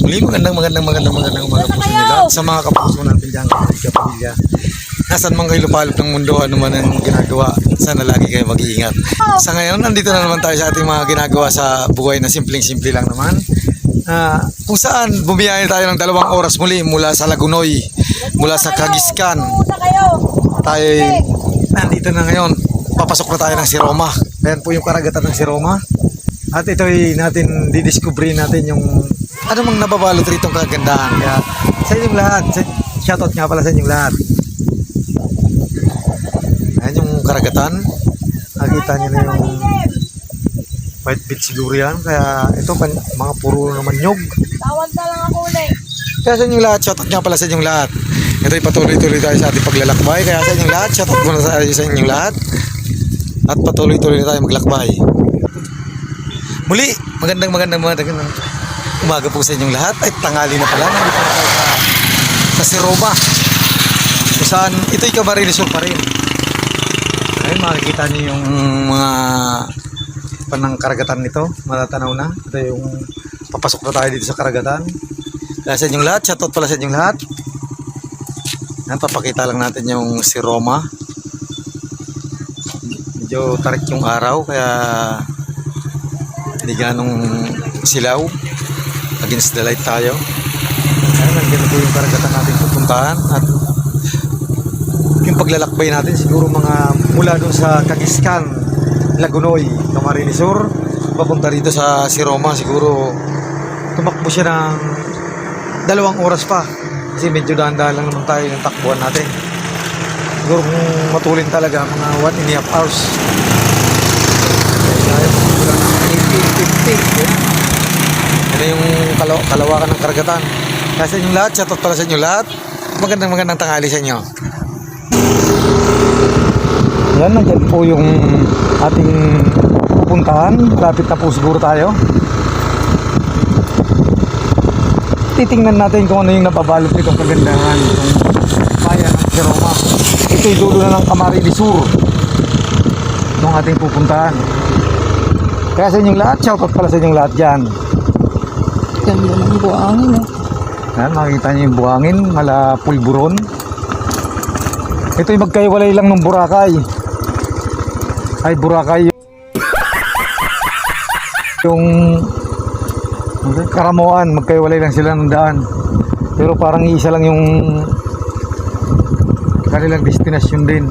Muli magandang umaga po sa inyo lahat. Sa mga kapuso natin dyan, kapamilya. Nasaan man kayo lupalop ng mundo, ano man ang ginagawa, sana lagi kayo mag-iingat. Sa ngayon, nandito na naman tayo sa ating mga ginagawa sa buhay na simpleng-simple lang naman. Kung saan bumiyahe tayo ng 2 oras muli mula sa Lagunoy, mula sa Kagiskan. Tayo nandito na ngayon, papasok na tayo ng Siroma. Ayan po yung karagatan ng Siroma. At ito ay natin didiscovery natin yung ano mang nababalot rito ang kagandahan. Kaya sa inyong lahat, shoutout nga pala sa inyong lahat. Ayan yung karagatan. Nakita nyo na yung White Beach siguro yan. Kaya ito mga puro naman nyog. Tawag na lang ako ulit. Kaya sa inyong lahat, shoutout nga pala sa inyong lahat. Ito ay patuloy-tuloy tayo sa ating paglalakbay. Kaya sa inyong lahat, shoutout muna sa inyong lahat. At patuloy-tuloy na tayo maglakbay. Muli, magandang umaga po sa inyong lahat. Ay, tanghali na pala. Nandito na tayo sa Siroma. Kung saan, ito'y Camarines Sur pa rin. Ayun, makikita niyo yung mga panang karagatan nito. Matatanaw na. Ito yung papasok na tayo dito sa karagatan. Kaya sa inyong lahat, shoutout pala sa inyong lahat. Yan, papakita lang natin yung Siroma. Medyo tarik yung araw, kaya hindi ganong silaw. Against the light tayo. Ayan, nandiyan po yung karagatan natin pupuntahan. At yung paglalakbay natin siguro mga mula dun sa Kagiskan, Lagunoy, Camarines Sur, papunta rito sa Siroma. Siguro tumakbo siya ng 2 oras pa. Kasi medyo dahan-dahan lang naman tayo ng takbuhan natin. Siguro kung matulin talaga mga 1.5 hours. Kaya papunta ng 18.50. Ano yung kalawakan ng karagatan. Kaya sa inyong lahat, shoutout pala sa inyong lahat. Magandang tanghali sa inyo. Yan, nandiyan po yung ating pupuntahan. Lapit na po siguro tayo. Titingnan natin kung ano yung napabalot nitong kagandahan itong bayan ng Siroma. Ito yung dulo na ng Camarines Sur itong ating pupuntahan. Kaya sa inyong lahat, shoutout pala sa inyong lahat dyan. Ganda ng buhangin eh. Yan, makikita niyo yung buhangin, mala pulburon. Ito yung magkaiwalay lang ng Boracay. Ay, Boracay yung Karamoan, magkaiwalay lang sila ng daan. Pero parang isa lang yung kanilang destinasyon din.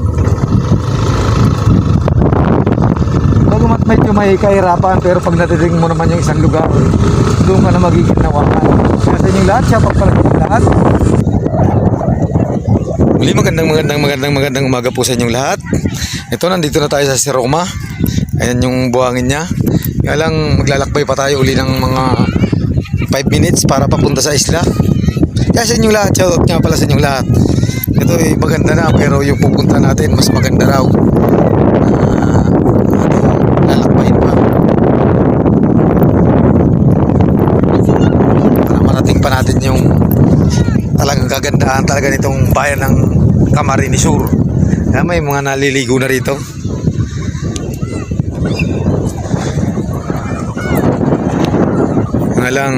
Bagamat medyo may kahirapan, pero pag natitingin mo naman yung isang lugar, doon ka na magiging nawakan. Kaya sa inyong lahat, siya pagpala sa inyong lahat. Muli, magandang umaga po sa inyong lahat. Ito, nandito na tayo sa Siroma. Ayan yung buhangin niya. Kaya lang, maglalakbay pa tayo uli ng mga 5 minutes para papunta sa isla. Kaya sa inyong lahat, shoutout nga pala sa inyong lahat. Ito ay maganda na, pero yung pupunta natin mas maganda raw. Lalakbayin pa para marating pa natin yung talagang kagandahan talaga nitong bayan ng Camarines Sur. Kaya may mga naliligo na rito. Nga lang,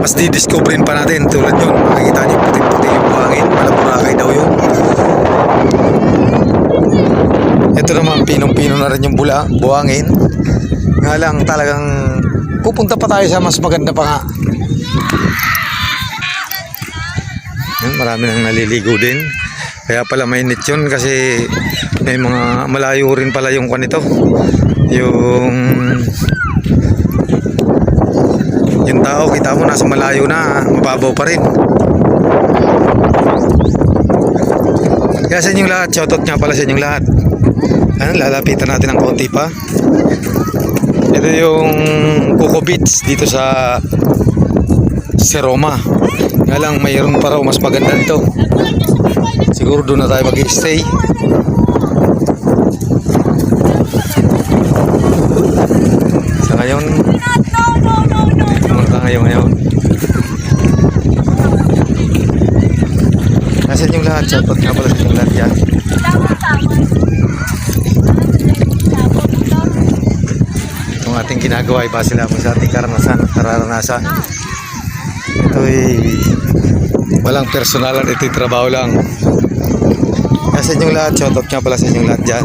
mas didiscoverin pa natin. Tulad yun, makikita niyo puti-puti yung buhangin. Boracay daw yun. Ito naman, pinong-pino na rin yung buhangin. Nga lang, talagang pupunta pa tayo sa mas maganda pa nga. Yan, marami nang naliligo din. Kaya pala mainit yun kasi may mga malayo rin pala yung kanito. Yung tao, kita mo nasa malayo na, mababaw pa rin. Kaya sa inyong lahat, shoutout nga pala sa inyong lahat. Ayan, lalapitan natin ng konti pa. Ito yung Coco Beach dito sa Siroma. Nga lang, mayroon pa raw mas maganda dito. Siguro doon na tayo mag-stay. Sa ngayon, dito muna tayo ngayon. Nasa inyong lahat, shoutout nga pala sa inyong lahat yan. Itong ating ginagawa ay base lamang sa ating karanasan at nararanasan. Ito'y walang personalan, ito'y trabaho lang. Kaya sa inyong lahat, shoutout nga pala sa inyong lahat dyan.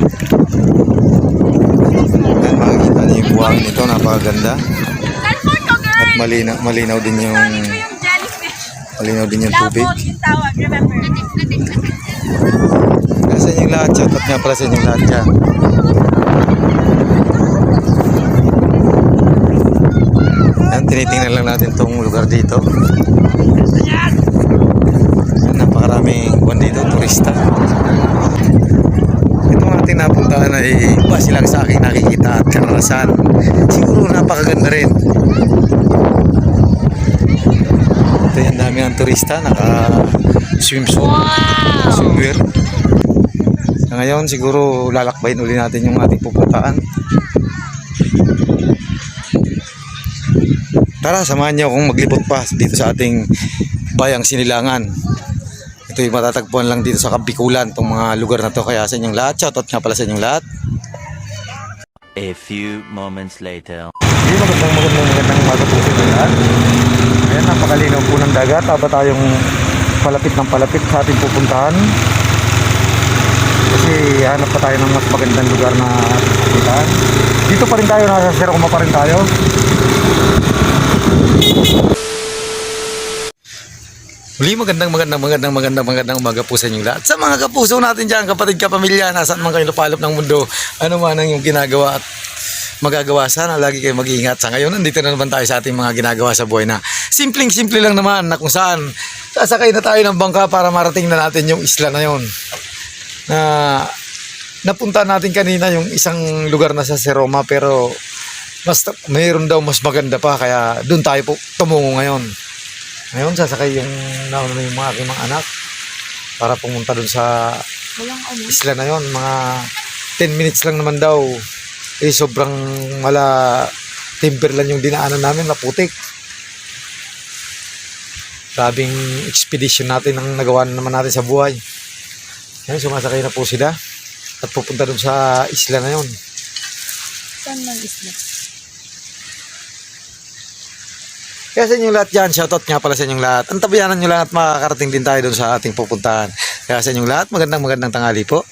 Yan, makikita niyo yung buhangin nito, napakaganda. At malinaw din yung tubig. Kaya sa inyong lahat, shoutout nga pala sa inyong lahat dyan. Yan, tinitingnan lang natin tong lugar dito. Yan, napakaraming buwan dito, turista. Itong ating napuntahan ay base lang sa aking nakikita at karanasan. Siguro napakaganda rin. Ito yung dami ng turista, naka-swimsuit, swimwear. Sa ngayon, siguro lalakbayin uli natin yung ating pupuntaan. Tara, samahan niyo akong maglibot pa dito sa ating bayang Sinilangan. Ito yung matatagpuan lang dito sa Kabikulan, itong mga lugar na to. Kaya sa inyong lahat, shoutout nga pala sa inyong lahat. A few moments later. Hindi, magandang umaga po sa inyong lahat. Ayan, napakalinaw po ng dagat. Haba tayong palapit ng palapit sa ating pupuntahan. Kasi hanap pa tayo ng mas magandang lugar na pupuntahan. Dito pa rin tayo, nasa Seroma pa rin tayo. Muli, magandang umaga po sa inyong lahat. Sa mga kapuso natin dyan, kapatid, kapamilya, nasaan man kayo napalop ng mundo, ano man ang yung ginagawa at magagawa, sana lagi kayo mag-iingat. Sa ngayon, nandito na naman tayo sa ating mga ginagawa sa buhay na simpleng-simple lang naman, na kung saan sasakay na tayo ng bangka para marating na natin yung isla na yon. Na napunta natin kanina yung isang lugar na sa Seroma, pero mayroon daw mas maganda pa, kaya doon tayo po tumungo ngayon. Ngayon sasakay yung nauna yung mga aking mga anak para pumunta doon sa isla na yon. Mga 10 minutes lang naman daw. Sobrang timber lang yung dinaanan namin, maputik. Grabing expedition natin ang nagawa naman natin sa buhay. Ngayon sumasakay na po sila at pupunta doon sa isla na yon. Saan ng isla? Kaya sa inyong lahat dyan, shoutout nga pala sa inyong lahat. Ang tabayanan nyo lang at makakarating din tayo doon sa ating pupuntahan. Kaya sa inyong lahat, magandang tanghali po.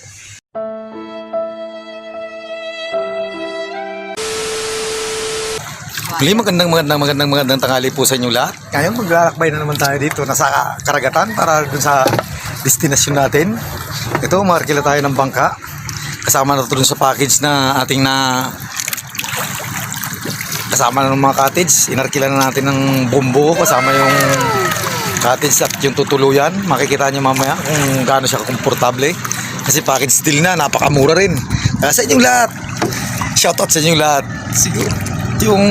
Muli, magandang tanghali po sa inyong lahat. Ngayon, maglalakbay na naman tayo dito. Nasa karagatan para doon sa destinasyon natin. Ito, markila tayo ng bangka. Kasama na ito doon sa package na ating kasama na ng mga cottage. Inarkila na natin ng bumbo, kasama yung cottage at yung tutuluyan. Makikita nyo mamaya kung gaano siya komportable. Kasi package deal na, napakamura rin. Kaya sa inyong lahat, shoutout sa inyong lahat. Siguro yung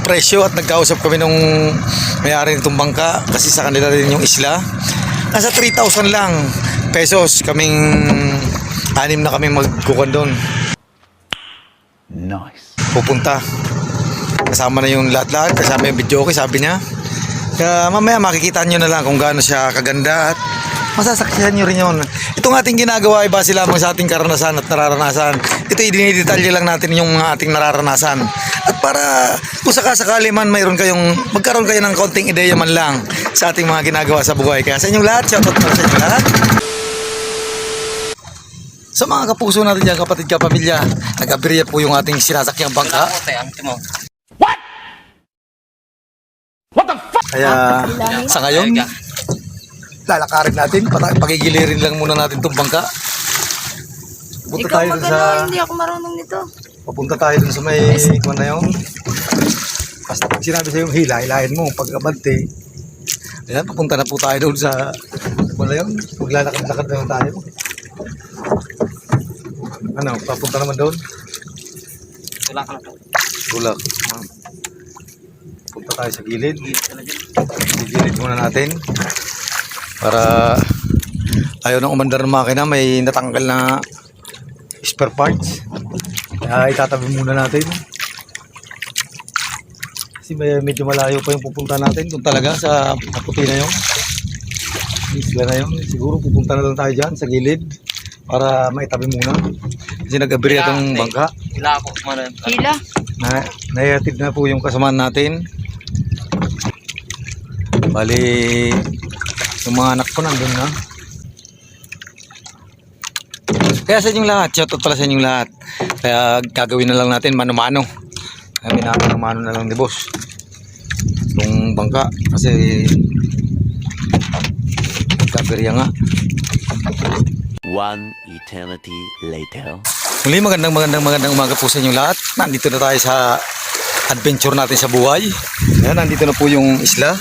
presyo, at nagkausap kami nung may-ari nitong bangka, kasi sa kanila rin yung isla. Nasa 3,000 lang pesos kaming anim na kaming magkukan doon. Nice. Pupunta. Kasama na yung lahat-lahat, kasama yung video okay, sabi niya. Kaya mamaya makikita nyo na lang kung gaano siya kaganda at masasaksihan nyo rin yun. Itong ating ginagawa ay base lamang sa ating karanasan at nararanasan. Ito i-dinidetalye lang natin yung mga ating nararanasan. At para kung sakasakali man magkaroon kayo ng konting ideya man lang sa ating mga ginagawa sa buhay. Kaya sa inyong lahat, shoutout para sa inyong lahat. Sa mga kapuso natin dyan, kapatid, kapamilya, nag-aberya po yung ating sinasakyang bangka. Kaya sa ngayon, lalakarin natin, pagigilirin lang muna natin itong bangka. Punta Ikaw tayo dun sa, hindi ako marunong nito. papunta tayo dun sa may kung na yun. Basta pag sinabi sa'yo yung hilahin mo, pag-abante. Ayan, papunta na po tayo doon sa kung na yun. Maglalakad-lakad na lang tayo. Ano, papunta naman doon. Tulak ka na po. Tulak. Punta tayo sa gilid. Gilid muna natin. Para ayaw nang umandar ng makina, may natanggal na spare parts. Kaya itatabi muna natin. Kasi medyo malayo pa yung pupunta natin. Doon talaga sa kaputi na yun. Isla na yun. Siguro pupunta na lang tayo dyan sa gilid. Para maitabi muna. Kasi nag-aberya itong bangka. Hila ako. Hila? Naihatid na po yung kasamaan natin. Bali, yung mga anak ko nandun na. Kaya sa inyong lahat, shoutout pala sa inyong lahat. Kaya gagawin na lang natin mano-mano. Kami na mano na lang ni boss. Itong bangka kasi kaberya nga. One eternity later. Muli magandang umaga po sa inyong lahat. Nandito na tayo sa adventure natin sa buhay. Ayan, nandito na po yung isla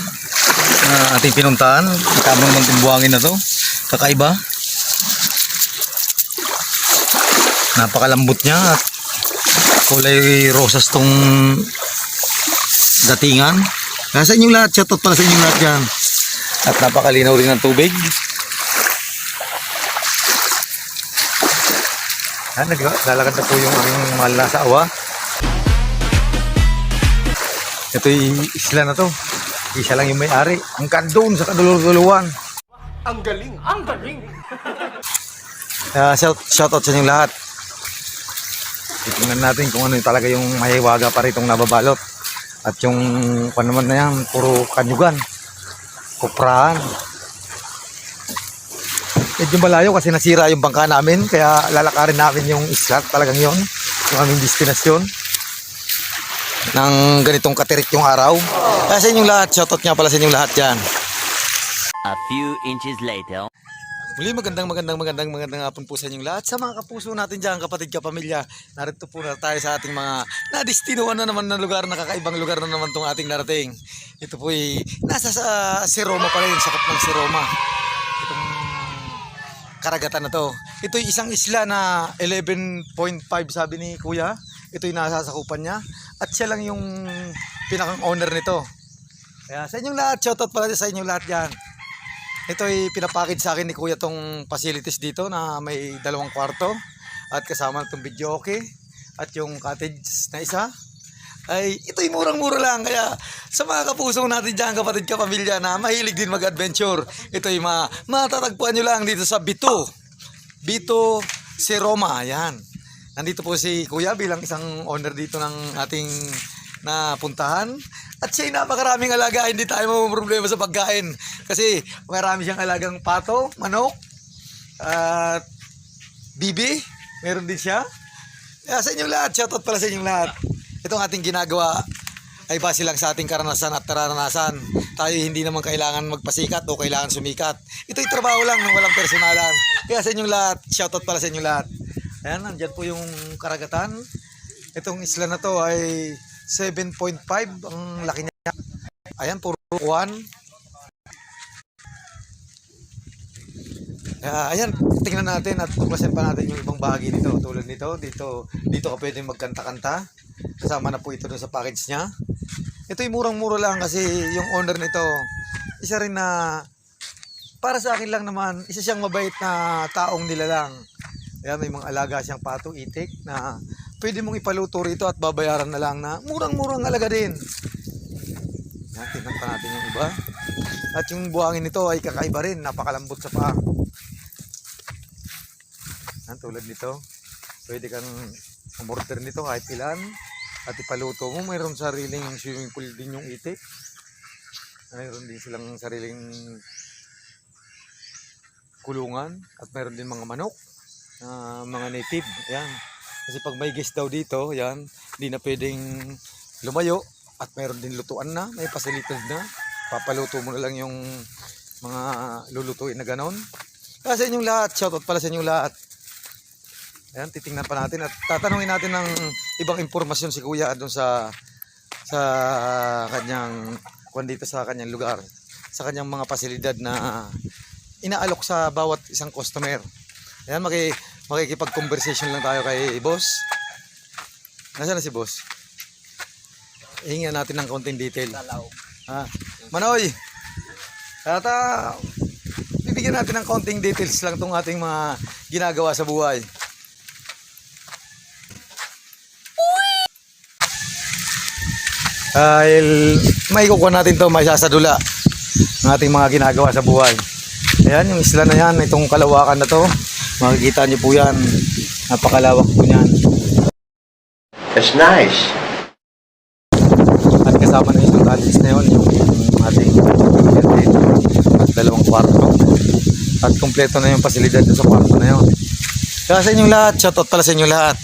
na ating pinuntahan. Tama naman itong buhangin na to. Kakaiba. Napakalambot niya at kulay rosas tong datingan. Kaya sa inyong lahat, shoutout pala sa inyong lahat dyan. At napakalinaw rin ng tubig. Yan, naglalakad na po yung aming mahal na asawa. Ito yung isla na to. Isa lang yung may-ari. Ang doon sa kadulur-duluan. Ang galing! Ang galing! Shoutout sa inyong lahat. Titingnan natin kung ano yung talaga yung mahiwaga pa rin itong nababalot. At yung naman na yan, puro kanyugan. Kuprahan. Medyo malayo kasi nasira yung bangka namin. Kaya lalakarin namin yung isla. Talagang yon yung aming destinasyon. Nang ganitong katirik yung araw. Kaya sa inyong lahat, shoutout nga pala sa inyong lahat dyan. A few inches later. Muli magandang hapon po sa inyong lahat. Sa mga kapuso natin dyan, kapatid, kapamilya, narito po na tayo sa ating mga nadestinuhan na naman na lugar, nakakaibang lugar na naman itong ating narating. Ito po ay nasa sa Siroma pa rin, sakop ng Siroma. Itong karagatan na to. Ito ay isang isla na 11.5 sabi ni Kuya. Ito ay nasasakupan niya. At siya lang yung pinakang owner nito. Kaya sa inyong lahat, shoutout pala sa inyong lahat dyan. Ito ay pinapakid sa akin ni Kuya tong facilities dito na may 2 kwarto at kasama itong video okay at yung cottage na isa ay ito'y murang-mura lang. Kaya sa mga kapuso natin dyan, kapatid, kapamilya na mahilig din mag-adventure, ito'y matatagpuan nyo lang dito sa Bito Siroma. Ayan, nandito po si Kuya bilang isang owner dito ng ating napuntahan. At siya'y napakaraming alaga, hindi tayo problema sa pagkain. Kasi marami siyang alagang pato, manok, at bibi. Meron din siya. Kaya sa inyong lahat, shoutout pala sa inyong lahat. Itong ating ginagawa ay base lang sa ating karanasan at naranasan. Tayo hindi naman kailangan magpasikat o kailangan sumikat. Ito'y trabaho lang ng walang personalan. Kaya sa inyong lahat, shoutout pala sa inyong lahat. Ayan, nandyan po yung karagatan. Itong isla na to ay 7.5 ang laki niya. Ayan, puro kuwan. Ayan, tingnan natin at tuklasin pa natin yung ibang bahagi nito. Tulad nito, dito ka pwede magkanta-kanta. Kasama na po ito dun sa package niya. Ito'y murang-mura lang kasi yung owner nito, isa rin na, para sa akin lang naman, isa siyang mabait na taong nilalang. Ayan, may mga alaga siyang pato, itik na pwede mong ipaluto rito at babayaran na lang na murang-murang alaga din. Yan, tingnan pa natin yung iba. At yung buhangin nito ay kakaiba rin, napakalambot sa paa. Yan, tulad nito. Pwede kang umorder nito kahit ilan. At ipaluto mo, mayroon sariling swimming pool din yung itik. Mayroon din silang sariling kulungan. At mayroon din mga manok, mga native. Yan. Kasi pag may guest daw dito, yan, hindi na pwedeng lumayo at mayroon din lutuan na, may facilities na. Papaluto mo na lang yung mga lulutuin na ganon. Kaya sa inyong lahat, shoutout pala sa inyong lahat. Ayan, titingnan pa natin at tatanungin natin ng ibang impormasyon si Kuya doon sa kanyang dito sa kanyang lugar, sa kanyang mga pasilidad na inaalok sa bawat isang customer. Ayan, makikipag-conversation lang tayo kay boss. Nasaan na si boss? Ihingan natin ng konting detail. Manoy! Bibigyan natin ng konting details lang itong ating mga ginagawa sa buhay. May kukuha natin to, may sasadula ng ating mga ginagawa sa buhay. Ayan, yung isla na yan, itong kalawakan na to, makikita nyo po yan, napakalawak po yan. It's nice. At kasama na yung cottage na yun, yung ating kwarto. At kumpleto na yung pasilidad dun sa kwarto na yun. Kaya sa inyong lahat, shoutout pala sa inyong lahat.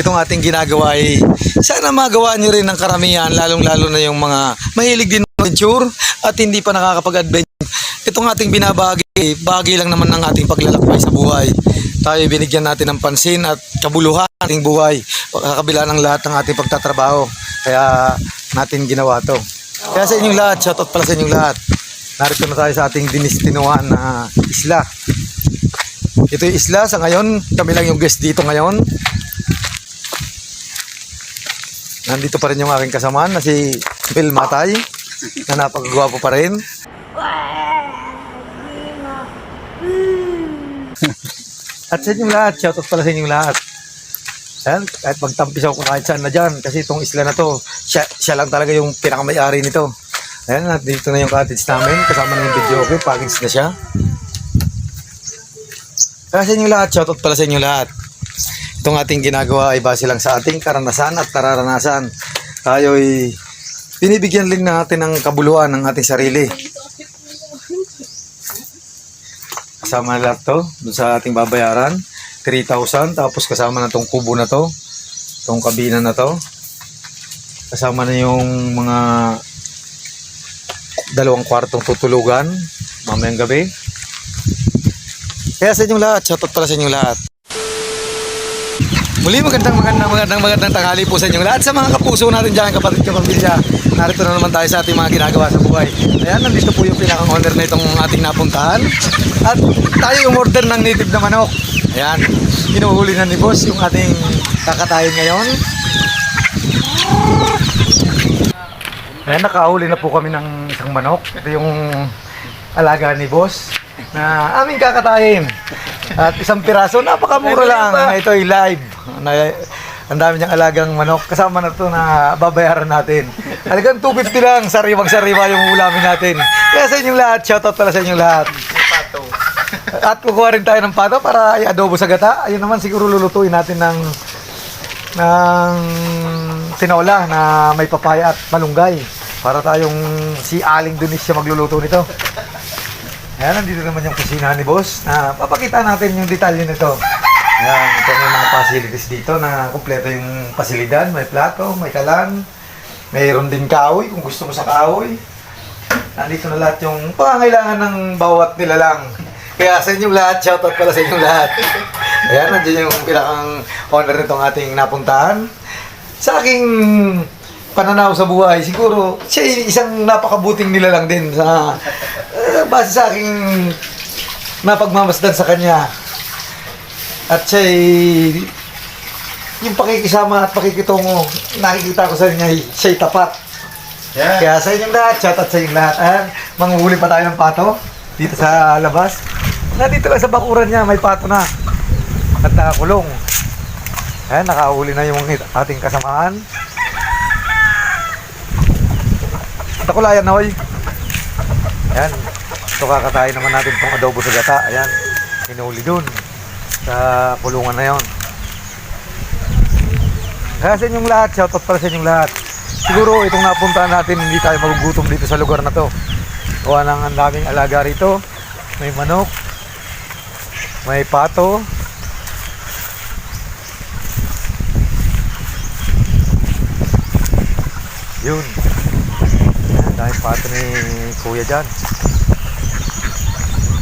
Itong ating ginagawa ay sana magawa nyo rin ng karamihan, lalong-lalo na yung mga mahilig din adventure at hindi pa nakakapag-adventure. Itong ating binabagi, bagay lang naman ng ating paglalakbay sa buhay. Tayo binigyan natin ng pansin at kabuluhan ng ating buhay, kakabila ng lahat ng ating pagtatrabaho. Kaya natin ginawa to. Kaya sa inyong lahat, shoutout pala sa inyong lahat. Narito na tayo sa ating dinistinuhan na isla. Ito yung isla sa ngayon, kami lang yung guest dito ngayon. Nandito pa rin yung aking kasamaan na si Phil Matay, na napakagwapo pa rin. At sa inyong lahat, shoutout pala sa inyong lahat. Ayan, kahit magtampisaw ko kahit saan na dyan, kasi itong isla na to, siya lang talaga yung pinakamayari nito. Ayan, dito na yung cottage namin, kasama na yung video okay, package na siya. Kaya sa inyong lahat, shoutout pala sa inyong lahat. Itong ating ginagawa ay base lang sa ating karanasan at nararanasan. Tayo ay binibigyan din natin ng kabuluhan ng ating sarili. Kasama na lahat to, dun sa ating babayaran, 3,000. Tapos kasama na tong kubo na to, tong kabina na to. Kasama na yung mga 2 kwartong tutulugan mamayang gabi. Kaya sa inyong lahat, shoutout pala sa inyong lahat. Muli magandang tanghali po sa inyong lahat. Sa mga kapuso natin dyan, kapatid ko, pamilya, narito na naman tayo sa ating mga ginagawa sa buhay. Ayan, nandito po yung pinakang owner na itong ating napuntahan. At tayo yung order ng native na manok. Ayan, hinuhuli na ni boss yung ating kakatayin ngayon. Ayan, nakahuli na po kami ng isang manok. Ito yung alaga ni boss na aming kakatayin. At isang piraso, napakamura lang. Ito ay live. Ang dami niyang alagang manok. Kasama na ito na babayaran natin. Halagang 250 lang, sariwang-sariwa yung ulamin natin. Kaya sa inyong lahat, shoutout pala sa inyong lahat. At kukuha rin tayo ng pato para i-adobo sa gata. Ayun naman siguro lulutuin natin ng tinola na may papaya at malunggay. Para tayong si Aling Dunis siya magluluto nito. Ayan, nandito naman yung kusina ni boss. Papakita natin yung detalye nito. Ayan, ito may mga facilities dito na kumpleto yung pasilidad. May plato, may kalan, mayroon din kahoy kung gusto mo sa kahoy. Nandito na lahat yung pangangailangan ng bawat nilalang. Kaya sa inyong lahat, shoutout pala sa inyong lahat. Ayan, nandiyan yung pinakang owner nitong ating napuntahan. Sa aking pananaw sa buhay, siguro siya isang napakabuting nilalang din sa base sa aking napagmamasdan sa kanya. At yung pakikisama at pakikitungo, nakikita ko sa kanya, siya'y tapat. Yeah. Kaya sa inyong lahat, shoutout sa inyong lahat. Ayan, manguhuli pa tayo ng pato dito sa labas. Dito lang sa bakuran niya, may pato na. At nakakulong. Ayan, nakahuli na yung ating kasamaan. At ako layan na, hoy. Ayan. Ito kakatayin naman natin itong adobo sa gata. Ayan. Hinuli dun. Sa kulungan na yon. Kaya sa inyong lahat, shoutout para sa inyong lahat. Siguro itong napuntahan natin, hindi tayo magugutom dito sa lugar na to. Gawa ng ang daming alaga rito. May manok. May pato. Yun. Dahil pato ni kuya dyan.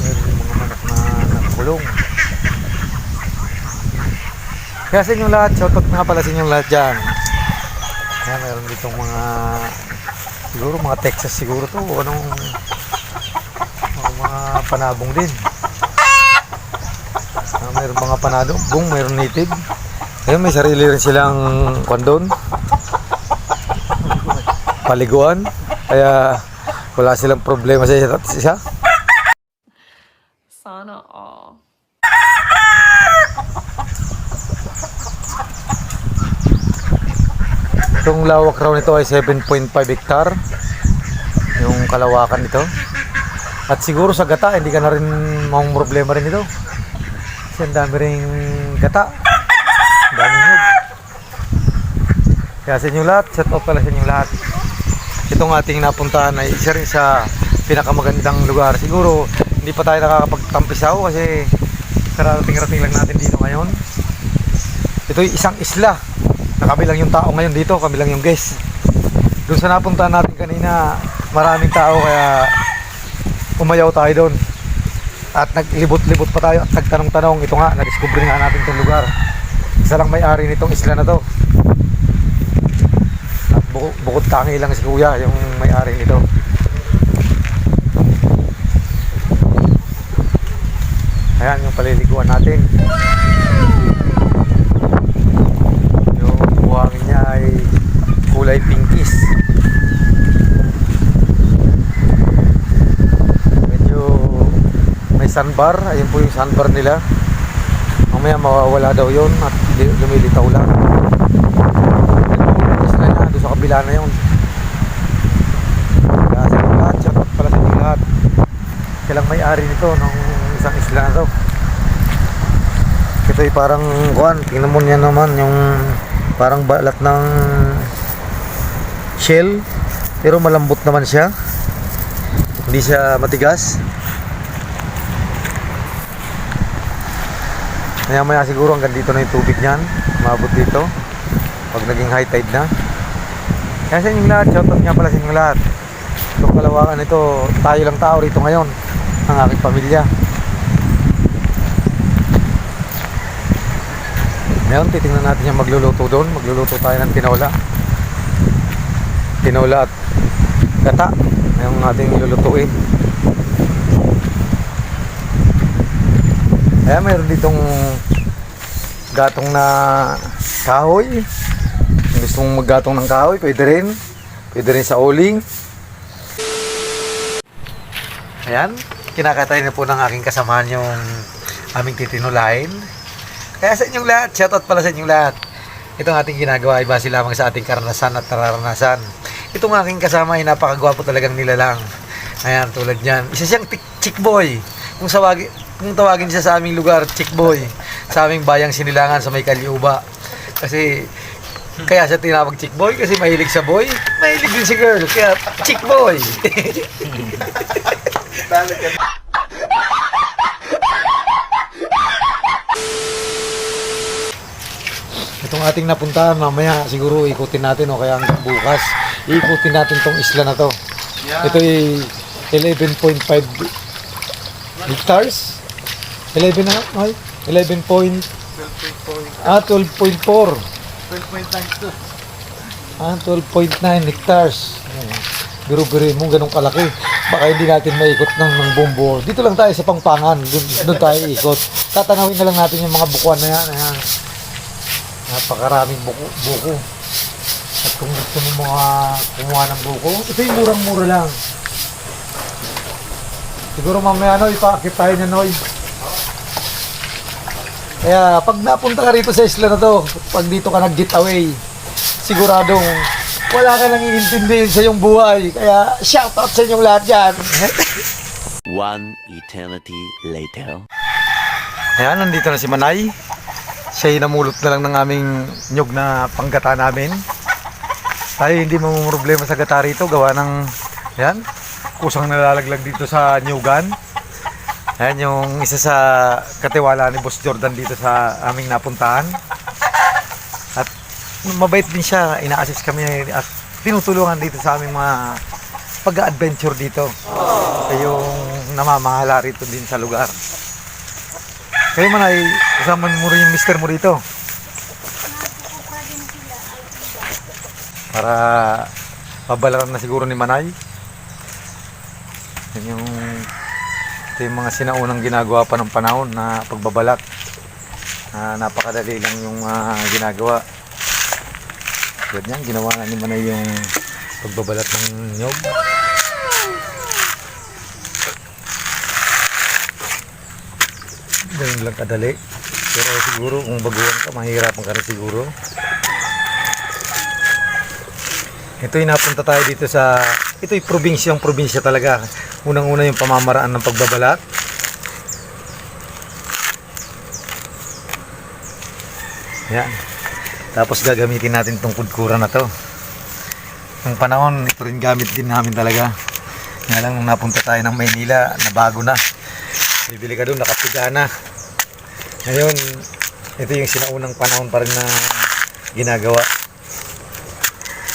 Meron yung mga manok na nakakulong. Kaya sa inyong lahat, shoutout nga pala sa inyong lahat dyan. Kaya meron ditong mga siguro mga Texas siguro to o anong mga panabong din. Meron mga panabong, meron native. Kaya may sarili rin silang kondon, paliguan. Kaya wala silang problema sa isa't isa. Sana all. Itong lawak raw nito ay 7.5 hektar yung kalawakan nito. At siguro sa gata hindi ka na rin maong problema rin ito. Kasi ang dami ring gata, ang dami nyug. Kaya sa inyong lahat, shout out pala sa inyong lahat. Itong ating napuntahan ay isa rin sa pinakamagandang lugar. Siguro Hindi pa tayo nakakapagtampisaw kasi kararating-rating lang natin dito ngayon. Ito'y isang isla na kami lang yung tao ngayon dito, kami lang yung guest. Doon sa napuntahan natin kanina, maraming tao kaya umayaw tayo doon. At naglibot-libot pa tayo at nagtanong-tanong. Ito nga, na-discover nga natin itong lugar. Isa lang may-ari nitong isla na to. At bukod tangi lang si kuya yung may-ari nito. Ayan yung paliliguan natin. Yung buhangin niya ay kulay pinkies. May sandbar, ayun po yung sandbar nila. Mamaya mawawala daw yun at lumilitaw lang. Isla na, doon sa kabila na yun. Kaya sa inyo lahat, shout out pala sa inyo lahat. Kailang may-ari nito ng isang isla na to. Ito ay parang kuhan, tingnan mo niya naman yung parang balat ng shell, pero malambot naman siya. Hindi siya matigas. Maya siguro hanggang dito na yung tubig niyan, umabot dito pag naging high tide na. Kaya sa inyong lahat, shoutout nga pala sa inyong lahat. Itong Kalawakan ito, tayo lang tao rito ngayon, ang aking pamilya. Ngayon titingnan natin yung magluluto doon. Magluluto tayo ng tinola at gata, yung ating lulutuin. Kaya mayroon ditong gatong na kahoy. Kung gusto mong maggatong ng kahoy, pwede rin sa uling. Ayan, kinakatay na po ng aking kasamahan yung aming titinulain. Kaya sa inyong lahat, shoutout pala sa inyong lahat. Itong ating ginagawa ay base lamang sa ating karanasan at nararanasan. Itong aking kasama ay napakagwapo talagang nilalang. Ayan, tulad niyan. Isa siyang chick boy. Kung tawagin siya sa aming lugar, chick boy. Sa aming bayang Sinilangan sa may Kaliuba. Kasi, kaya siya tinawag chick boy kasi mahilig sa boy. Mahilig din si girl, kaya chick boy. Itong ating napuntahan, mamaya siguro ikutin natin o kaya hanggang bukas. Ikutin natin tong isla na to. Ito ay 11.5 hectares. 11 na, ay 11 point 12.4 12.9 hectares. Biro-biro mo ganun kalaki. Baka hindi natin maikot ng bumbo. Dito lang tayo sa Pangpangan, doon tayo ikot. Tatanawin na lang natin yung mga bukuan na yan. Ayan. Napakaraming buko. At kung gusto mo mga kumuha ng buko, ito yung murang-mura lang. Siguro mamaya ipaakit tayo na Noy. Kaya pag napunta ka rito sa isla na to, pag dito ka nag-getaway, siguradong wala ka nang iintindihin sa iyong buhay. Kaya shoutout sa inyong lahat dyan. One eternity later. Ayan, nandito na si Manay. Siya namulot na lang ng aming nyug na panggata namin. Tayo hindi mo problema sa gata rito. Gawa ng, yan, kusang nalalaglag dito sa nyugan. Ayan yung isa sa katiwala ni Boss Jordan dito sa aming napuntahan. At mabait din siya. Ina-assist kami at tinutulungan dito sa aming mga pag-adventure dito. Yung namamahala rito din sa lugar. Kayo man ay kasama mo rin yung mister mo rito. Para pabalaran na siguro ni Manay. Yan ito yung mga sinaunang ginagawa pa ng panahon na pagbabalak. Napakadali lang yung ginagawa. Ganyan, ginawa na ni Manay yung pagbabalat ng nyog. Ganun lang kadali. Pero siguro kung baguhan ka, mahirapan ka rin siguro. Ito'y napunta tayo dito sa, ito'y probinsya talaga. Unang-una yung pamamaraan ng pagbabalat. Yan. Tapos gagamitin natin itong kudkura na to. Nung panahon, ito rin gamit din namin talaga. Nga lang nung napunta tayo ng Maynila, na bago na. bibili ka doon, nakapiga na. Ngayon, ito yung sinaunang panahon pa rin na ginagawa.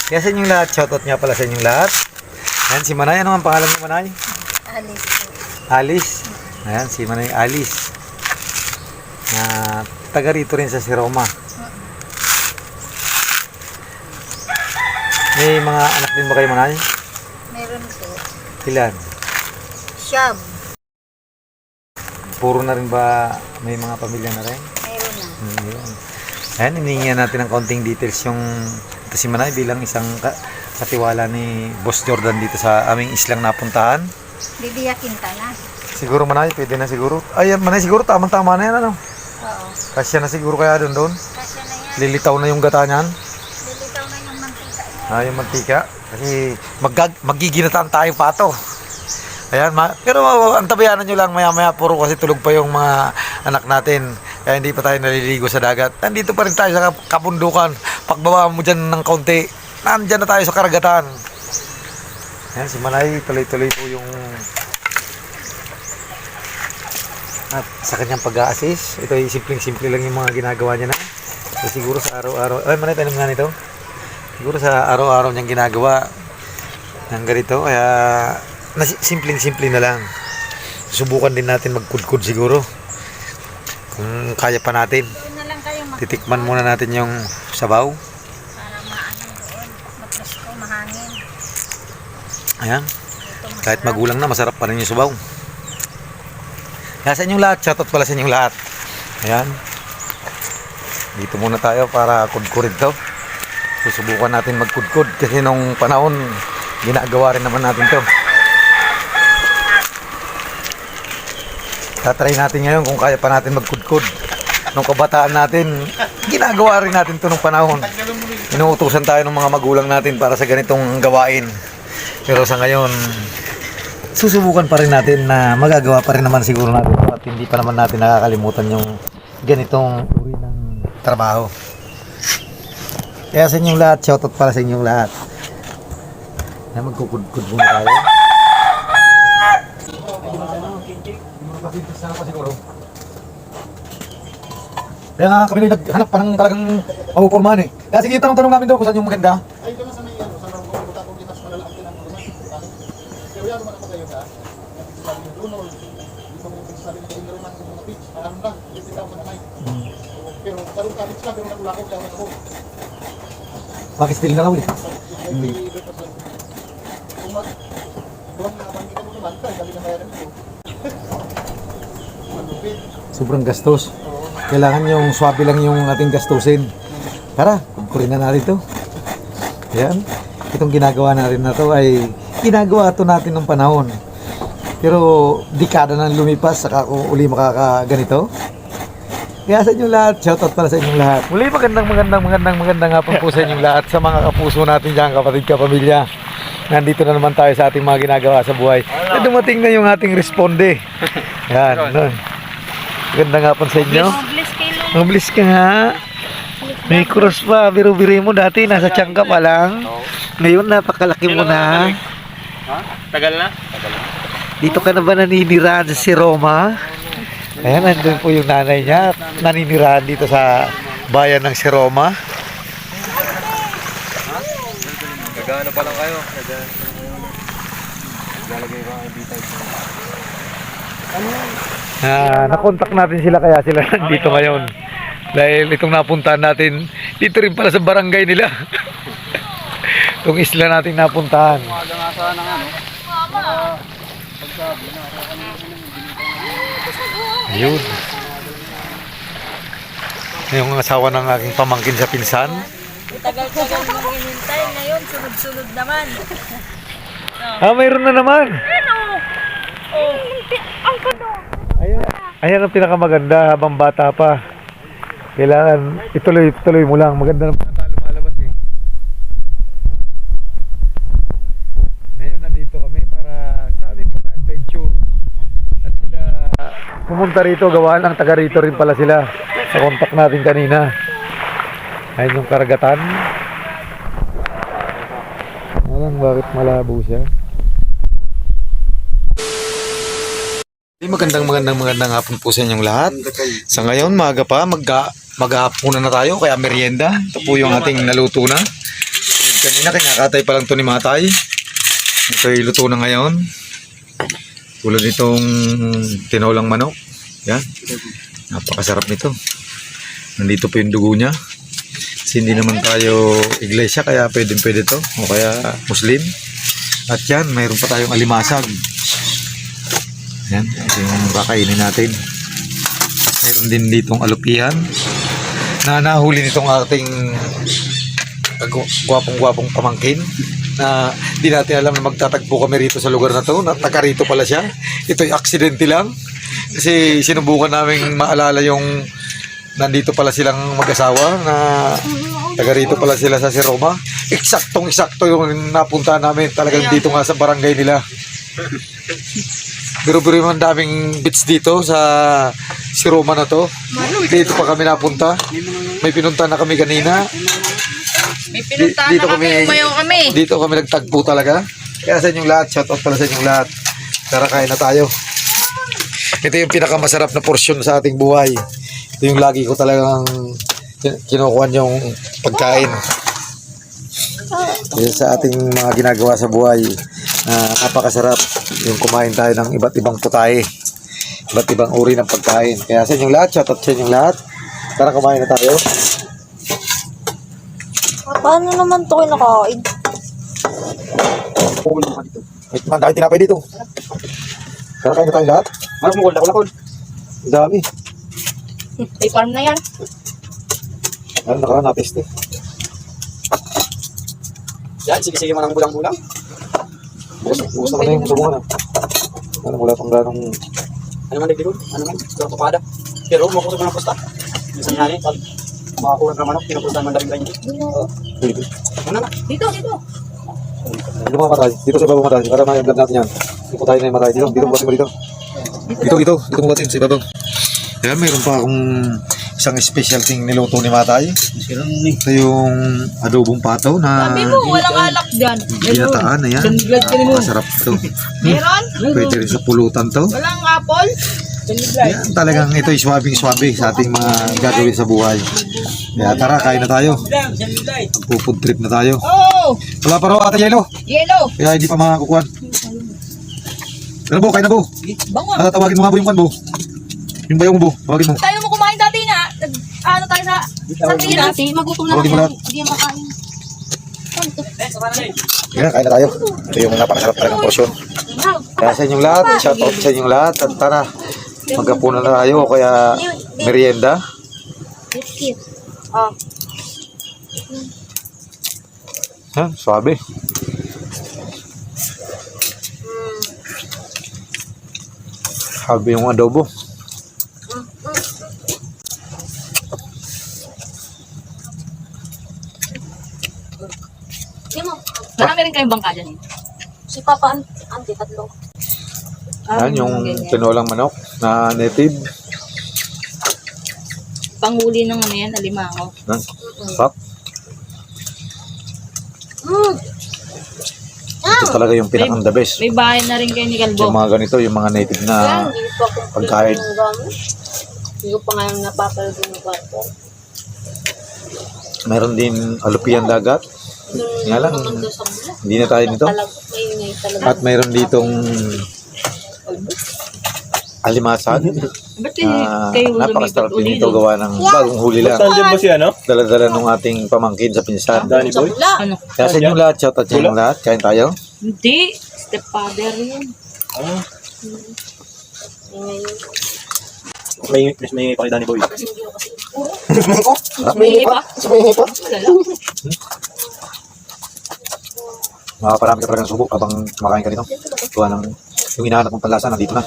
Kaya sa inyong lahat, shoutout nga pala sa inyong lahat. Ayan, si Manay. Ano ang pangalan ni Manay? Alice. Alice. Ayan, si Manay Alice. Na taga rito rin sa Siroma. May mga anak din ba kayo, Manay? Meron po. Ilan? Siyam. Puro na rin ba may mga pamilya na rin? Meron na. Yun. Ayan, hiningi natin ng konting details yung ito si Manay bilang isang katiwala ni Boss Jordan dito sa aming islang napuntahan. Bibiyakin ka na. Siguro Manay, pwede na siguro. Ayan, Manay, siguro tamang-tama na yan, ano? Oo. Kasya na siguro kaya doon. Kasya na yan. Lilitaw na yung gata niyan. Lilitaw na yung mantika niya. Yung mantika. Kasi magiginataan tayo pa ito. Ayan, pero ang tabayanan nyo lang maya-maya, puro kasi tulog pa yung mga anak natin. Kaya hindi pa tayo naliligo sa dagat. Nandito pa rin tayo sa kabundukan. Pagbaba mo dyan ng kaunti, nandyan na tayo sa karagatan. Ayan, si Manay, tuloy-tuloy po yung at sa kanyang pag-a-assist. Ito ay simpleng-simple lang yung mga ginagawa niya na. So, siguro sa araw-araw, ay Manay, tanong nga nito. Siguro sa araw-araw niyang ginagawa ng ganito, kaya simpleng-simple na lang. Subukan din natin magkudkud siguro. Kung kaya pa natin. Doon na lang kayo Titikman muna natin yung sabaw. para maano doon. Mapresko, mahangin. Ayan. Kahit magulang na, masarap pa rin yung sabaw. Kaya sa inyong lahat, shoutout pala sa inyong lahat. Ayan. Dito muna tayo para kudkurid to. Susubukan natin magkudkud kasi nung panahon, ginagawa rin naman natin to. Tatry natin ngayon kung kaya pa natin magkudkud. Nung kabataan natin, ginagawa rin natin ito nung panahon. Inuutusan tayo ng mga magulang natin para sa ganitong gawain. Pero sa ngayon, susubukan pa rin natin na magagawa pa rin naman siguro natin at hindi pa naman natin nakakalimutan yung ganitong uri ng trabaho. Kaya sa inyong lahat, shoutout para sa inyong lahat. Na magkukudkud muna tayo. Kaya nga kami naghanap pa ng talagang mapupormahan eh. Kaya sige, tanong-tanong namin doon kung saan yung maganda. Ay, ito na sa may ano, sa Ranggo, kung litas malalaki ng mga pero yan naman ako kayo ka. Sabi ng Bruno, dito mo sabi ng kayo ng mga pitch, alam lang, hindi ka man ay. Pero parang kapit ka, pero nagulakot ka ako. Bakit still na kami? Kung mag, kung nabanggit mo naman, dali na bayaran ko. Sobrang gastos. Kailangan yung swabe lang yung ating gastusin. Tara, kukurin na natin ito. Yan. Itong ginagawa natin na to ay ginagawa ito natin ng panahon. Pero dekada nang lumipas saka kung uli makakaganito. Kaya sa inyong lahat, shoutout pala sa inyong lahat. Muli magandang hapon po sa inyong lahat, sa mga kapuso natin dyan, kapatid, kapamilya. Nandito na naman tayo sa ating mga ginagawa sa buhay. Na dumating na yung ating responde. Yan. No. Magandang hapon sa inyo. Bless kayo. Mabilis ka nga. May cross pa. Biro-biro mo dati. Nasa tiyan ka pa lang. Ngayon napakalaki mo na. Tagal na? Dito ka na ba naninirahan sa Siroma? Ayan, nandun po yung nanay niya. Naninirahan dito sa bayan ng Siroma. Gagano pa lang kayo? Lalagay ko ang bitay. Nakontak natin sila kaya sila nandito ngayon. Dahil itong napuntahan natin, dito rin pala sa barangay nila. Itong isla natin napuntahan. Ayun. Yung asawa ng aking pamangkin sa pinsan. Tagal-tagal mong inintay. Ngayon, sunod-sunod naman. Mayroon na naman. Ayan, ayan ang pinakamaganda habang bata pa. Kailangan ituloy mo lang. Maganda naman ang lumalabas eh. Ngayon nandito kami para sa aming pag-adventure. At sila pumunta rito, gawa ng taga rito rin pala sila. Sa contact natin kanina. Ayun yung karagatan. Alam bakit malabo siya. Magandang hapon po sa inyong lahat. Sa ngayon, maaga pa, maghahaponan na tayo, kaya merienda. Ito po yung ating naluto na. Kanina, kinakatay pa lang ito ni Matay. Ito'y luto na ngayon. Tulad itong tinolang manok. Yan. Napakasarap nito. Nandito po yung dugo niya. Kasi hindi naman tayo iglesia, kaya pwede to. O kaya Muslim. At yan, mayroon pa tayong alimasag. Yan, ito yung kakainin natin. Meron din ditong alupihan na nahuli nitong ating gwapong-gwapong pamangkin na di natin alam na magtatagpo kami rito sa lugar na to. Taga rito pala siya. Ito'y aksidente lang kasi sinubukan naming maalala yung nandito pala silang mag-asawa na taga rito pala sila sa si Roma. Eksaktong-eksakto yung napunta namin. Talagang dito nga sa barangay nila. Biro-biro yung daming beach dito sa si Roma na to. Dito pa kami napunta. May pinunta na kami kanina. May pinuntahan na kami, umayaw kami. Dito kami nagtagpo talaga. Kaya sa inyong lahat, shoutout pala sa inyong lahat. Tara, kain na tayo. Ito yung pinakamasarap na porsyon sa ating buhay. Ito yung lagi ko talagang kinukuhan yung pagkain. Yan sa ating mga ginagawa sa buhay. Napakasarap yung kumain tayo ng iba't ibang putahe, iba't ibang uri ng pagkain. Kaya sa inyong lahat, shoutout sa inyong lahat. Tara, kumain na tayo. Paano naman ito kinakain? Wait man, dahil tinapay dito. Tara, kain na tayo lahat. Ano mo, lakol. Ang dami. May farm na yan. Ano nakaraan na-test eh. Yan, sige mo ng bulang-bulang. Bukas na ka na yung subungan ah. Ano, wala pang ganong... Ano man nagdigod? Ano man? Ito papada. Pero makusog ng pusta. Minsan yan eh, pag makakuha ng manok, pinupusta naman daming ganyan. Dito. Ano na? Dito. Dito mga matay. Dito sa ibabaw matay. Para may vlog natin yan. Dito tayo na yung matay. Dito bukasin mo dito. Dito bukasin sa ibabaw. Yan, mayroon pa akong isang special thing niluto ni Matay. Ito yung adobong pataw na Sabi mo, walang alak dyan. ginataan na yan. Masarap ito. Meron? Pwede rin sa pulutan to. Walang apple? Yan, talagang ito yung swabing-swabe sa ating mga gagawin sa buhay. Kaya tara, kain na tayo. Pupud trip na tayo. Oo! Wala pa raw ate Yelo. Yellow! Kaya hindi pa makakukuhan. Ano bo, kain na bo. Bango! Tawagin mo nga bo yung kwan bo. Yung bayaw mo bo, tawagin mo. Tayo mo kumain dati na. Ano tayo sa dati. Magutom na Tawagin mo lahat. Hindi yan makain. Kaya kain na tayo. Ito yung napakasarap talagang porsyon. Kaya sa inyong lahat, shoutout sa inyong lahat. At tara, magkapunan na tayo o kaya merienda. Oh. Yan, swabe. Sabi yung adobo. Marami rin kayong bangka dyan. Si Papa, ante, tatlo. Yan, yung tinolang manok na native. Panghuli ng ano yan, alimango. Yan, pap. Ito talaga yung pinakang the best. May bahay na rin kayo ni Yung Kalbo. mga ganito, yung mga native na pagkain. Hindi ko pa nga napapalad yung kwarto. Meron din alupian dagat. Nga lang, hindi na tayo nito. At mayroon ditong alimasag. Ba't Napakasarap kayo lumipat din uli ito doon? gawa ng bagong huli lang. Saan dyan ba siya, no? Dala-dala nung ating pamangkin sa pinsan. Danny Boy? Ano? Kaya sa inyong lahat, shoutout sa inyong lahat. Kain tayo. Hindi. Stepfather yun. May pa kay Danny Boy. May iba? Wala lang. Makaparami ka talagang subok habang kumakain ka nito. Gawa ng yung hinahanap mong panlasa, nandito na.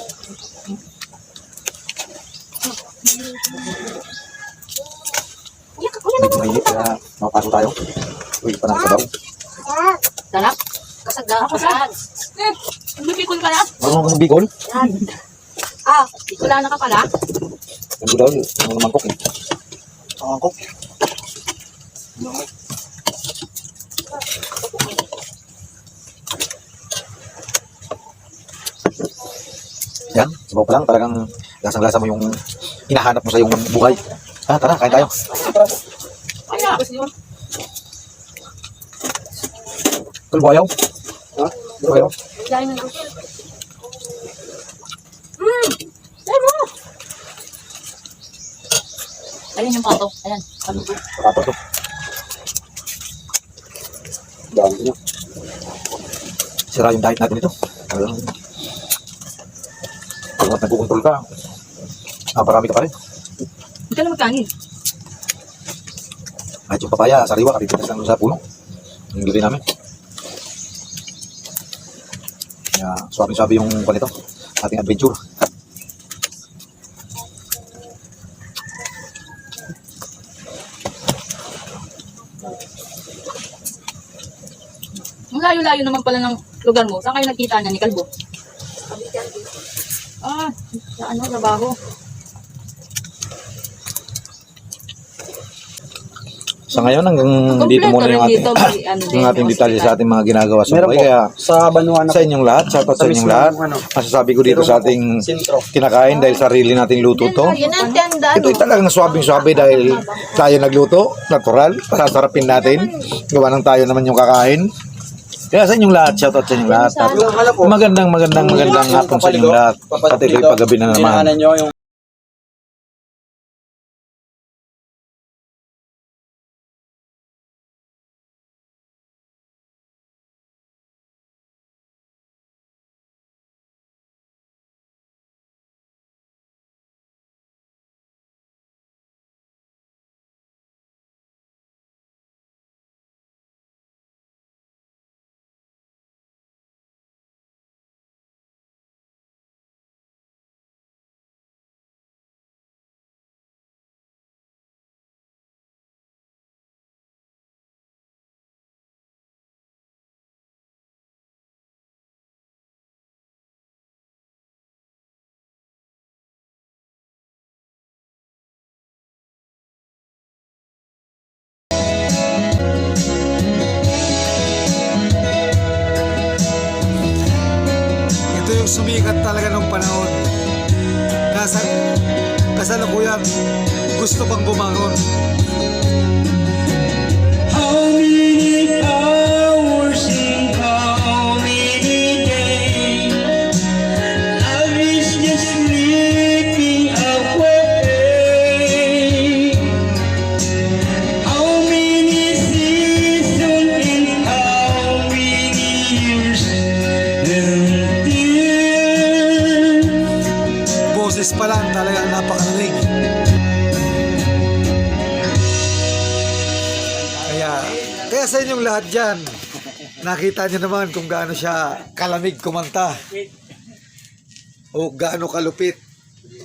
Medyo mainit, kaya makapasok tayo. Uy, panang sabaw. Sarap? Kasagda. Kasag. Lumipikon ka na? Marunong ka ng bigol? Wala na ka pala? Ano daw, ano mangkok eh. Mangkok. Yan, sabaw pa lang, talagang lasang-lasa mo yung hinahanap mo sa iyong buhay. Tara, kain tayo. Tulbo ayaw? Ha? Tulbo ayaw? Dahil na Dahil mo! Ayun yung pato. Ayan. Tapos to. Dami niyo. Sira yung diet natin ito. Kung nagkukontrol ka, parami ka pa rin. Hindi ka na magkanin. Kahit yung papaya, sariwa, katipitas lang doon sa puno. Yung gawin namin. Kaya, swabe-swabe yung panito. Ating adventure. Ang layo-layo naman pala ng lugar mo. Saan kayo nakita niya ni Kalbo? Sa ano, trabaho. Sa ngayon, hanggang dito muna yung ating, yung ating detalye sa ating mga ginagawa sa Meron buhay. po, Kaya sa Banuan na sa inyong lahat, shoutout sa inyong lahat. Masasabi ko dito sa ating kinakain dahil sarili nating luto to. Yan ang tanda. Ito ay talagang swabing-swabe dahil tayo nagluto, natural, sasarapin natin. Gawa ng tayo naman yung kakain. Kaya sa inyong lahat, shoutout sa inyong lahat. At magandang hapon sa inyong lahat. Pati ito'y paggabi na naman. Dinaanan nyo yung Ito yung sumikat talaga ng panahon. Kasalukuyan, gusto pang bumangon. How many hours and how many days I was just slipping away. How many seasons and how many years until Boses pa lang talagang napakalalig. Kaya sa inyong lahat dyan, nakita nyo naman kung gaano siya kalamig kumanta. O gaano kalupit.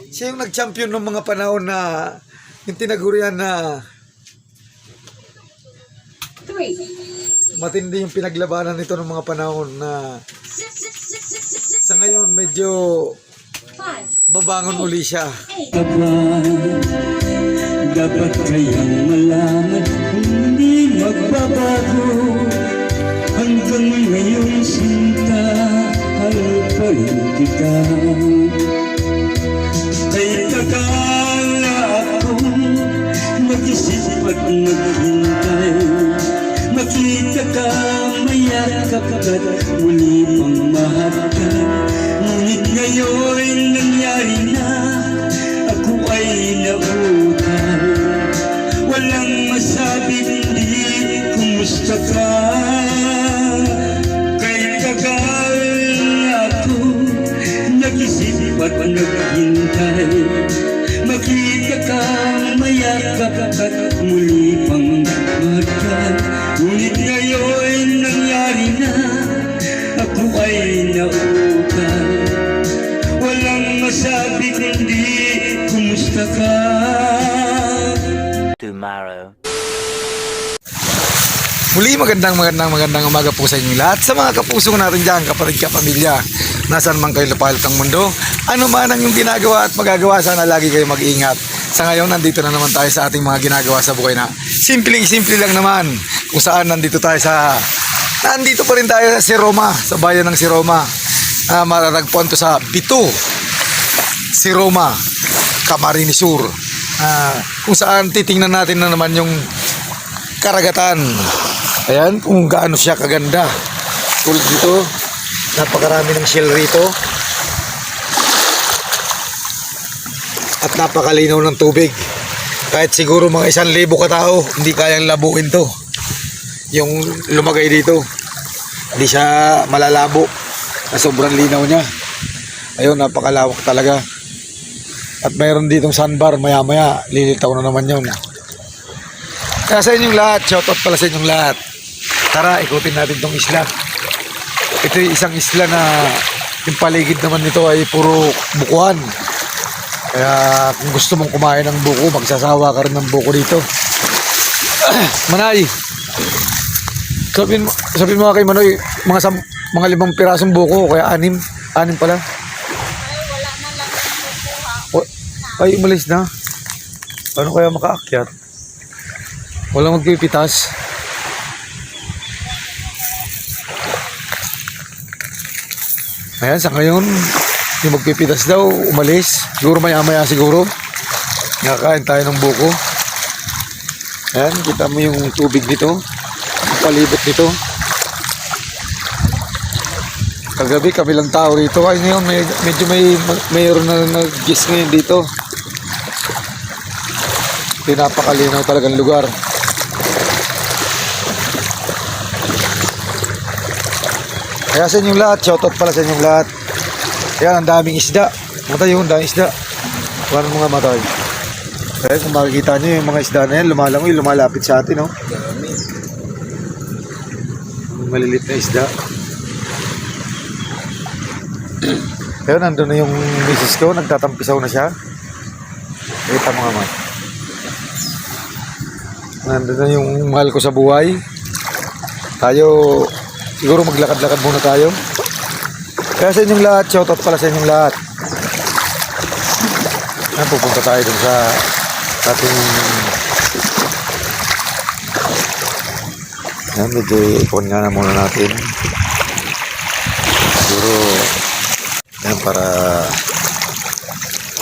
Siya yung nag-champion ng mga panahon na yung tinagurian na matindi yung pinaglabanan nito ng mga panahon na sa ngayon medyo babangon uli siya. dapat kayang malaman hindi magbabago hanggang ngayon sinta mahal pa rin kita. Kay kakala akong mag-isip at naghintay, makita ka mayakap at muli pang mahagkan. Ngunit ngayon nangyari na, ako ay nautay. Walang masabi hindi kumusta ka. Kay tagal na ako nag-isip at naghintay, makita ka mayakap at muli pang mahagkan. Ngunit ngayon nangyari na, ako ay nautay. Walang masabi kundi kumusta ka. Tomorrow. Muli magandang umaga po sa inyo lahat. Sa mga kapuso natin dyan, kapatid, kapamilya, nasaan man kayo lapalot ng mundo, ano man ang yung ginagawa at magagawa, sana lagi kayo mag-ingat. Sa ngayon, nandito na naman tayo sa ating mga ginagawa sa buhay na simple lang naman. Kung saan nandito pa rin tayo sa Siroma, sa bayan ng Siroma. Matatagpuan to sa Bito, si Roma, Camarines Sur. Kung saan titingnan natin na naman yung karagatan. Ayan, kung gaano siya kaganda. Tulad dito, napakarami ng shell rito. At napakalinaw ng tubig. Kahit siguro mga 1,000 katao, hindi kayang labuin to. Yung lumagay dito, hindi siya malalabo. Sobrang linaw niya. Ayun, napakalawak talaga. At mayroon ditong sandbar, maya-maya, lilitaw na naman yun. Kaya sa inyong lahat, shoutout pala sa inyong lahat. Tara, ikutin natin tong isla. Ito yung isang isla na yung paligid naman nito ay puro bukuan. Kaya kung gusto mong kumain ng buko, magsasawa ka rin ng buko dito. Manay, sabihin mo kay Manoy, mga 5 pirasong buko, kaya 6 pala. Wala na lang kukuha. Ay, umalis na. Paano kaya makaakyat? Walang magpipitas. Ayan, sa ngayon, yung magpipitas daw, umalis. Siguro maya-maya siguro. Nakakain tayo ng buko. Ayan, kita mo yung tubig dito. Ang palibot dito. Kagabi, kabilang tao rito. Ay, ngayon, medyo mayroon na nag-gis ngayon dito. Pinapakalinaw talagang lugar. Kaya sa inyong lahat, shoutout pala sa inyong lahat. Kaya ang daming isda. Matay yun, daming isda. Paano mga matay? Kaya kung makikita nyo yung mga isda na yan, lumalangoy, lumalapit sa atin, no? Malilit na isda. Kaya nandun na yung misis ko, nagtatampisaw na siya. Kita mga man. Nandun na yung mahal ko sa buhay. Tayo, siguro maglakad-lakad muna tayo. Kaya sa inyong lahat, shoutout pala sa inyong lahat. Ayan, pupunta tayo dun sa ating... Ayan, medyo ipon nga na muna natin. Siguro, ayan, para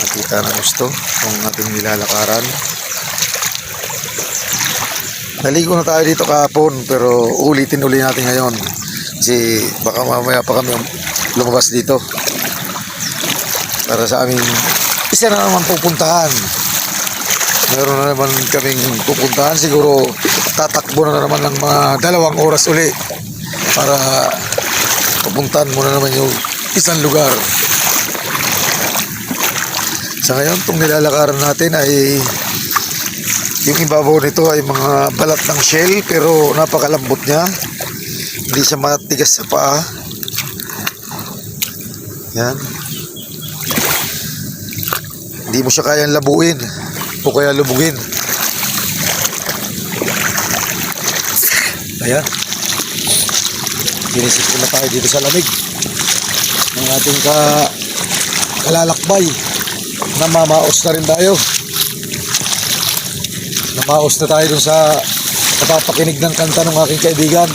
makita ng gusto kung ating nilalakaran. Naligo na tayo dito kahapon, pero ulitin uli natin ngayon. Kasi baka mamaya pa kami lumabas dito. Para sa aming isa na naman pupuntahan. Meron na naman kaming pupuntahan. Siguro tatakbo na naman ng mga 2 oras uli. Para pupuntahan mo na naman yung isang lugar. Sa ngayon, itong nilalakaran natin ay yung ibabaw nito ay mga balat ng shell, pero napakalambot niya. Hindi siya matigas sa paa. Yan. Hindi mo siya kayang labuin o kaya lubugin. Ayan. Sinisip ko na tayo dito sa lamig ng ating kalalakbay. Namamaos na rin tayo. Namaos na tayo dun sa napapakinig ng kanta ng aking kaibigan.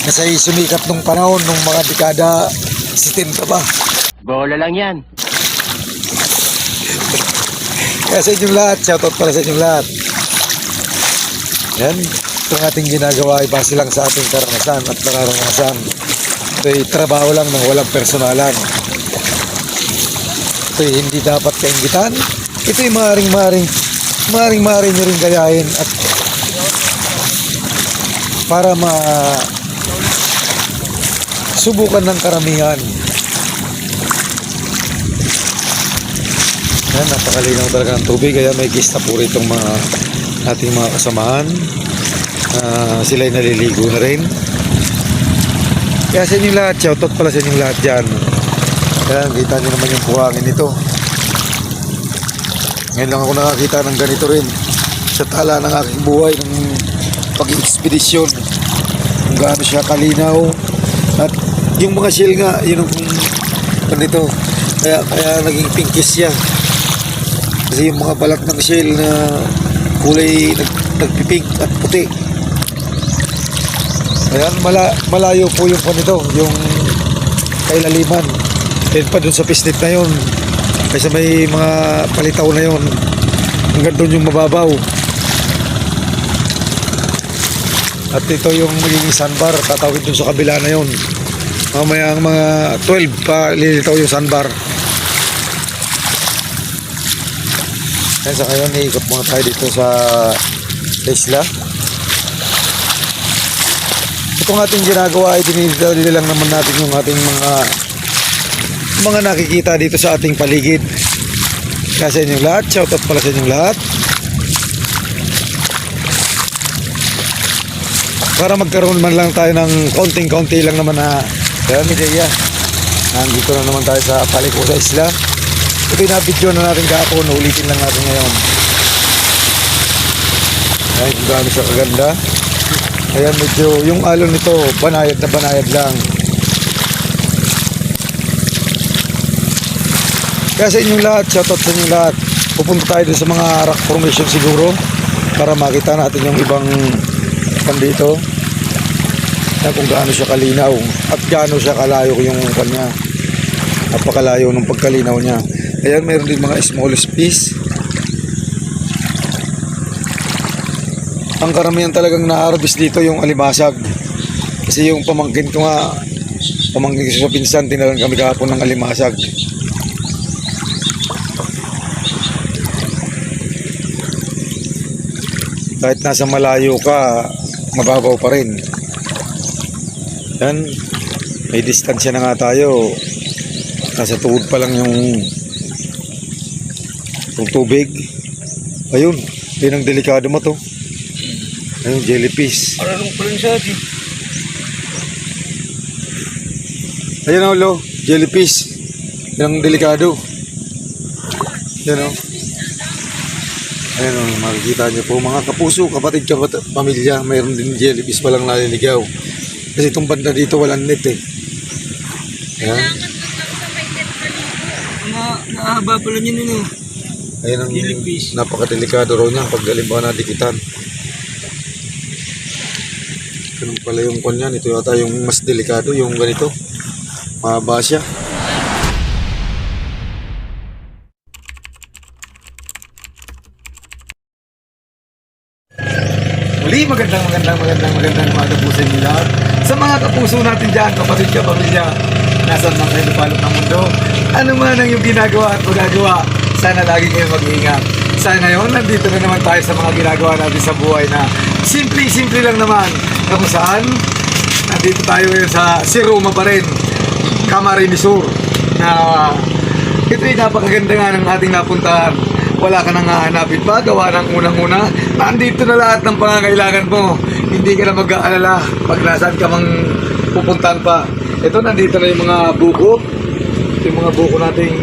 Nasa sumikat nung panahon, nung mga dekada 70 pa. Bola lang yan. Kaya sa inyong lahat, shoutout pala sa inyong lahat. Yan, itong ating ginagawa ay base lang sa ating karanasan at nararanasan. Ito'y trabaho lang ng walang personalan. Ito'y hindi dapat kainggitan. Ito'y maring nyo rin gayahin at para subukan ng karamihan. Yan, napakalinaw talaga ng tubig, kaya may gista po rito mga ating mga kasamahan. Sila'y naliligo na rin. Kaya sa inyong lahat, shoutout pala sa inyong lahat dyan. Kaya kita nyo naman yung buhangin nito. Ngayon lang ako nakakita ng ganito rin sa tala ng aking buhay ng pag-expedisyon, kung gaano siya kalinaw. At yung mga shell nga, yun ang ganito, kaya naging pinkish siya kasi yung mga balat ng shell na kulay nagpipink at puti. Ayan, malayo po yung panito, yung kailaliman. Then pa dun sa pislit na yun. Kaysa may mga palitaw na yun. Hanggang doon yung mababaw. At ito yung magiging sandbar. Tatawid dun sa kabila na yun. Mamaya ang mga 12 pa lilitaw yung sandbar. Kaya sa ngayon, iikot muna tayo dito sa isla. Itong ating ginagawa ay dinidali lang naman natin yung ating mga nakikita dito sa ating paligid. Kaya sa inyong lahat, shoutout pala sa inyong lahat. Para magkaroon man lang tayo ng konting-konti lang naman na ideya. Nandito na naman tayo sa paliko sa isla. Ito yung na-video na natin kahapon, ulitin lang natin ngayon. Ayan kung gaano siya kaganda. Ayan medyo, yung alon nito, banayad na banayad lang. Kaya sa inyong lahat, shoutout sa inyong lahat. Pupunta tayo dun sa mga rock formation siguro para makita natin yung ibang dito. Ayan kung gaano siya kalinaw at gaano siya kalayo yung kanya. Napakalayo ng pagkalinaw niya. Ayan, mayroon din mga smallest piece. Ang karamihan talagang na-harvest dito yung alimasag. Kasi yung pamangkin ko sa pinsan, tinalan kami kahapon ng alimasag. Kahit nasa malayo ka, mababaw pa rin. Yan, may distansya na nga tayo. Nasa tuhod pa lang yung tubig. Ayun, yun ang delikado mo to. Ayun, jellyfish. Parang pa rin siya, di. Ayun ulo, jellyfish. Yun ang delikado. Yan o. Ayun o, makikita nyo po mga kapuso, kapatid, pamilya, mayroon din jellyfish palang naliligaw. Kasi itong banda dito walang net eh. Ayan. Nakahaba pala niya nun. Ayun ang Jellyfish. napakadelikado raw niya pag halimbawa nadikitan. Ganun pala yung kanyan. Ito yata yung mas delikado, yung ganito. Mahaba siya. Muli, magandang umaga po sa inyo lahat. Sa mga kapuso natin dyan, kapatid ka, pamilya, nasan man kayo lupalop ng mundo, ano man ang yung ginagawa at magagawa, sana lagi kayo mag-iingat. Sa ngayon, nandito na naman tayo sa mga ginagawa natin sa buhay na simple lang naman. Kung saan, nandito tayo ngayon sa Siroma pa rin, Camarines Sur, na ito'y napakaganda nga ng ating napuntahan. Wala ka nang hahanapin pa, gawa ng unang-una. Nandito na lahat ng pangangailangan mo. Hindi ka na mag-aalala pag nasaan ka mang pupuntahan pa. Ito, nandito na yung mga buko. Yung mga buko nating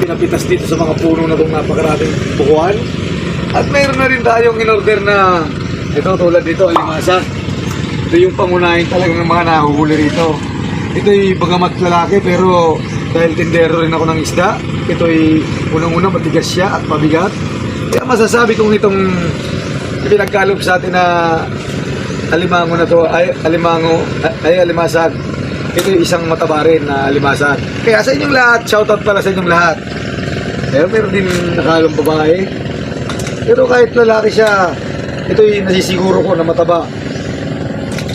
pinapitas dito sa mga puno na itong napakaraming bukuan. At mayroon na rin tayong in-order na ito, tulad dito, alimasa. Ito yung pangunahin talaga ng mga nahuhuli rito. Ito'y bagamat lalaki pero dahil tindero rin ako ng isda, ito'y unang-una matigas siya at mabigat. Kaya masasabi kong itong pinagkaloob sa atin na alimango na to ay alimasag. Ito'y isang mataba rin na alimasag. Kaya sa inyong lahat, shoutout pala sa inyong lahat. Pero meron din nakalong babae. Pero kahit lalaki siya, ito'y nasisiguro ko na mataba.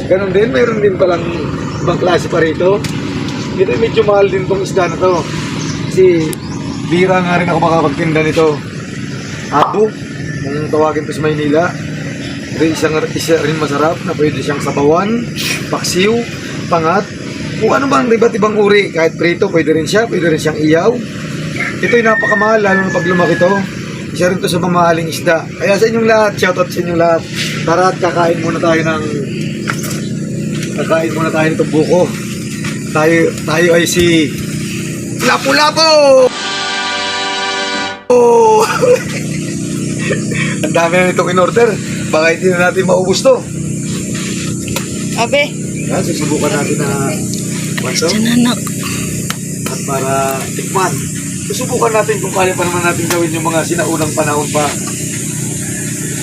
Ganon din, meron din palang ibang klase pa rito. Ito medyo mahal din tong isda na to. Kasi bira nga rin ako makapagtinda nito. Abo, kung tawagin to sa Maynila. Isa rin masarap na pwede siyang sabawan, paksiw, pangat. Kung ano bang iba't ibang uri, kahit prito, pwede rin siyang iyaw. Ito'y napakamahal, lalo na pag lumaki to. Isa rin to sa mamahaling isda. Kaya sa inyong lahat, shoutout sa inyong lahat. Tara at kakain muna tayo nitong buko. Tayo ay si Lapu-Lapu! Oh! Ang dami na nitong in-order. Baka hindi na natin maubos to. Abe. Yan, susubukan natin na baso. Sananak. At para tikman. Susubukan natin kung kaya pa naman natin gawin yung mga sinaunang panahon pa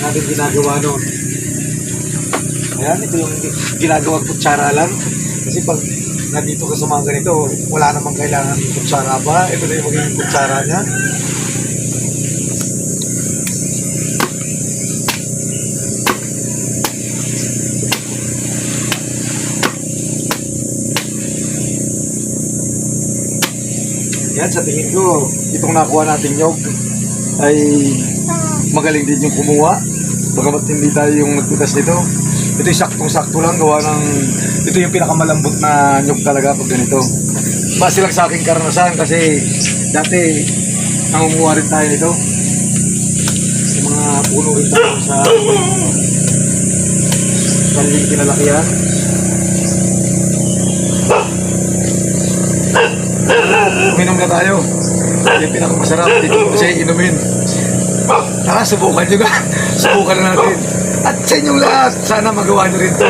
natin ginagawa noon. Ayan, ito yung ginagawang kutsara lang. Kasi pag nandito ka sa mga ganito, wala namang kailangan ng kutsara ba? Ito na yung magiging kutsara niya. Yan, sa tingin ko, itong nakuha natin nyog ay magaling din yung kumuha. Bagamat hindi tayo yung nagpitas nito. Ito yung saktong-sakto lang gawa ng... Ito yung pinakamalambot na nyog talaga pag ganito. Base lang sa aking karanasan kasi dati nangunguha rin tayo nito. Yung mga puno rin tayo sa kaling kinalakihan. Uminom na tayo. Yung pinakamasarap dito kasi inumin. Tara, subukan nyo na. Subukan na natin. At sa inyong lahat, sana magawa nyo rin to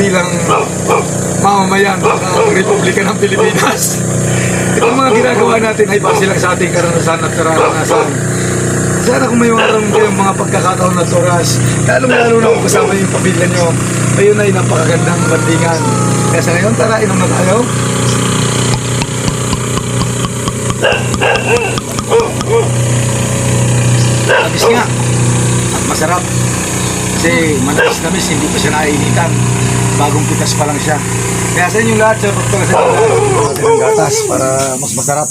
bilang mamamayan ng Republika ng Pilipinas. Itong mga ginagawa natin ay base lang sa ating karanasan at karanasan. Sana kung may kayong mga pagkakataon at oras, lalong-lalo na kung kasama yung pamilya nyo, ayun ay napakagandang bandingan. Kaya sa ngayon, tara, inom na tayo. Labis nga at masarap kasi manamis-namis, hindi pa siya naiinitan, bagong pitas pa lang siya. Kaya sa inyong lahat, sa pagtala sa inyong lahat ng gatas para mas masarap.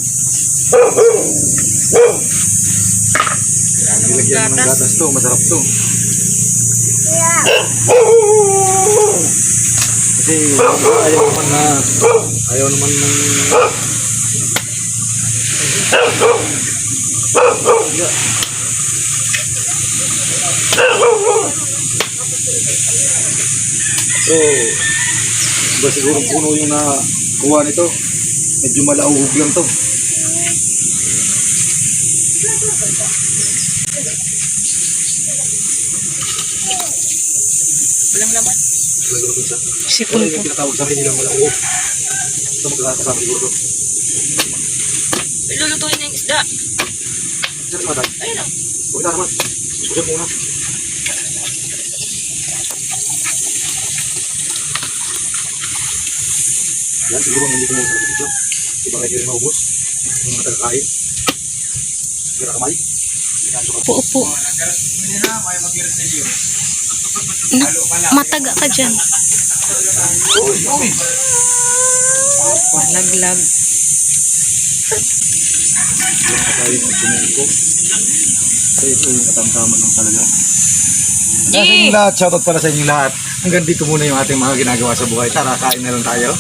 Nilagyan ng gatas to, masarap to kasi ayaw naman ng so, ba siguro puno yung nakuha nito. Medyo malauhog lang to. Walang laman. Sipon po. Yung tinatawag sa akin nilang malauhog. Ito magkakasama siguro to. Lulutuin ng isda. Saan naman tayo? Ayun o. Huwag na naman. Susunod muna. Yan, siguro hindi ko muna sa video. Diba kayo rin maubos? Yung mga tagakain. Kira kamay. Upo. Mataga ka dyan. Uy! Laglag. Yung tayo magsumunod ko. Kasi ito yung katamtaman lang talaga. Sa inyong lahat, shoutout pala sa inyong lahat. Hanggang dito muna yung ating mga ginagawa sa buhay. Tara, kain na lang tayo.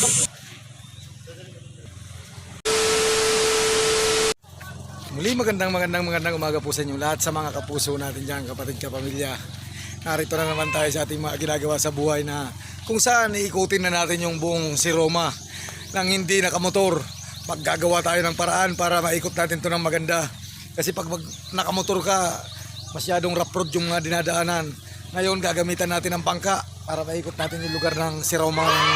Muli magandang umaga po sa inyong lahat, sa mga kapuso natin dyan, kapatid, kapamilya. Narito na naman tayo sa ating mga ginagawa sa buhay na kung saan iikutin na natin yung buong si Roma nang hindi nakamotor. Maggagawa tayo ng paraan para maikot natin to ng maganda. Kasi pag nakamotor ka, masyadong rough road yung mga dinadaanan. Ngayon gagamitan natin ang bangka para maikot natin yung lugar ng si Roma ng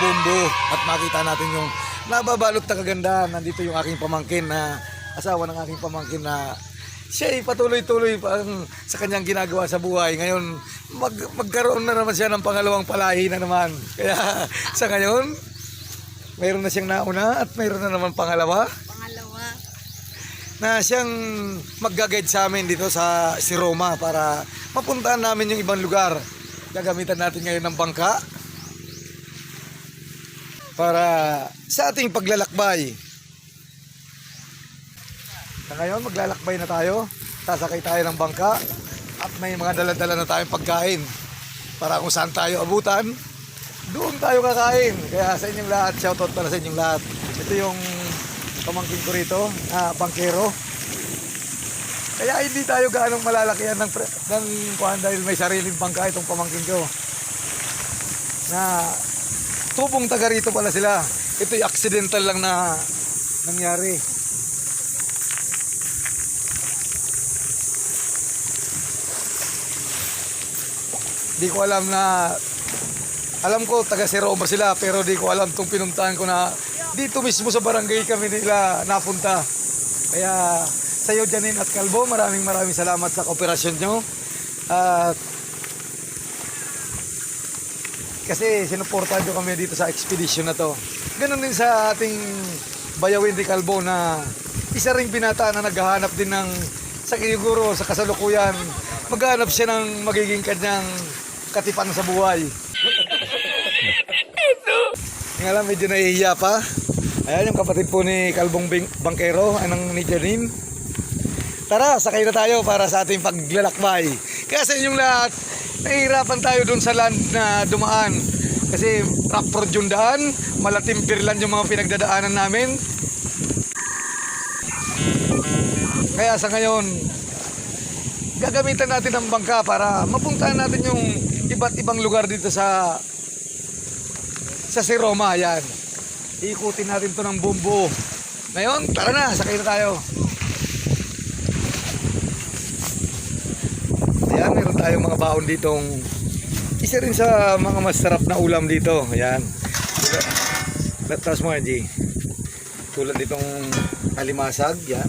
Bumbo at makita natin yung nababalot na kagandahan. Nandito yung aking pamangkin na asawa ng aking pamangkin na siya ay patuloy-tuloy pang sa kanyang ginagawa sa buhay. Ngayon, magkaroon na naman siya ng pangalawang palahi na naman. Kaya sa ngayon, mayroon na siyang nauna at mayroon na naman pangalawa. Na siyang mag-guide sa amin dito sa si Roma para mapuntahan namin yung ibang lugar. Gagamitan natin ngayon ng bangka para sa ating paglalakbay. Ngayon maglalakbay na tayo, sasakay tayo ng bangka at may mga dala-dala na tayong pagkain para kung saan tayo abutan, doon tayo kakain. Kaya sa inyong lahat, shoutout para sa inyong lahat. Ito yung pamangkin ko rito, bangkero. Kaya hindi tayo gaanong malalakihan ng kuhan dahil may sariling bangka itong pamangkin ko na tubong taga rito pala sila. Ito'y accidental lang na nangyari. Di ko alam alam ko taga si Roma sila pero di ko alam itong pinuntahan ko na dito mismo sa barangay kami nila napunta. Kaya sa iyo Janine at Calvo, maraming salamat sa kooperasyon nyo. At kasi sinuportahan nyo kami dito sa expedition na to. Ganun din sa ating Bayawin de Calvo na isa ring binata na naghahanap din ng sa siguro sa kasalukuyan. Maghahanap siya ng magiging kanyang katipan sa buhay. Nga lang, medyo nahihiya pa. Ayan yung kapatid po ni Kalbong Bangkero, anong ni Janine. Tara, sakay na tayo para sa ating paglalakbay. Kaya sa inyong lahat, nahihirapan tayo dun sa land na dumaan. Kasi rough road yung daan, malatimpir lang yung mga pinagdadaanan namin. Kaya sa ngayon, gagamitan natin ang bangka para mapuntahan natin yung iba't ibang lugar dito sa Siroma. Yan. Ikutin natin to ng bumbu. Ngayon, tara na, sakay na tayo. Ayan, meron tayong mga baon ditong isa rin sa mga masarap na ulam dito. Ayan. Tapos mo, G. Tulad ditong alimasag. Yan.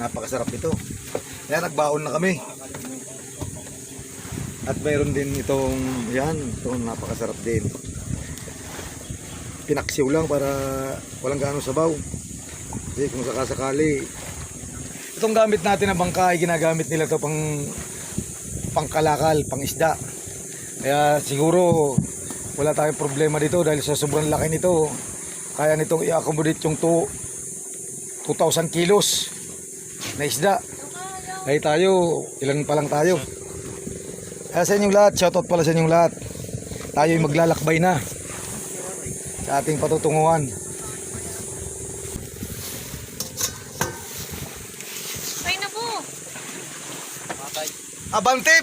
Napakasarap ito. Ayan, nagbaon na kami. At mayroon din itong, yan, itong napakasarap din. Pinaksiw lang para walang gaano sabaw. Kasi kung sakasakali, itong gamit natin na bangka ay ginagamit nila to pangkalakal, pang isda. Kaya siguro wala tayong problema dito dahil sa sobrang laki nito. Kaya nitong i-accommodate yung 2,000 kilos na isda. Kaya tayo, ilan pa lang tayo. Kaya sa inyong lahat, shoutout pala sa inyong lahat. Tayo'y maglalakbay na sa ating patutunguhan. Ay na po. Abante,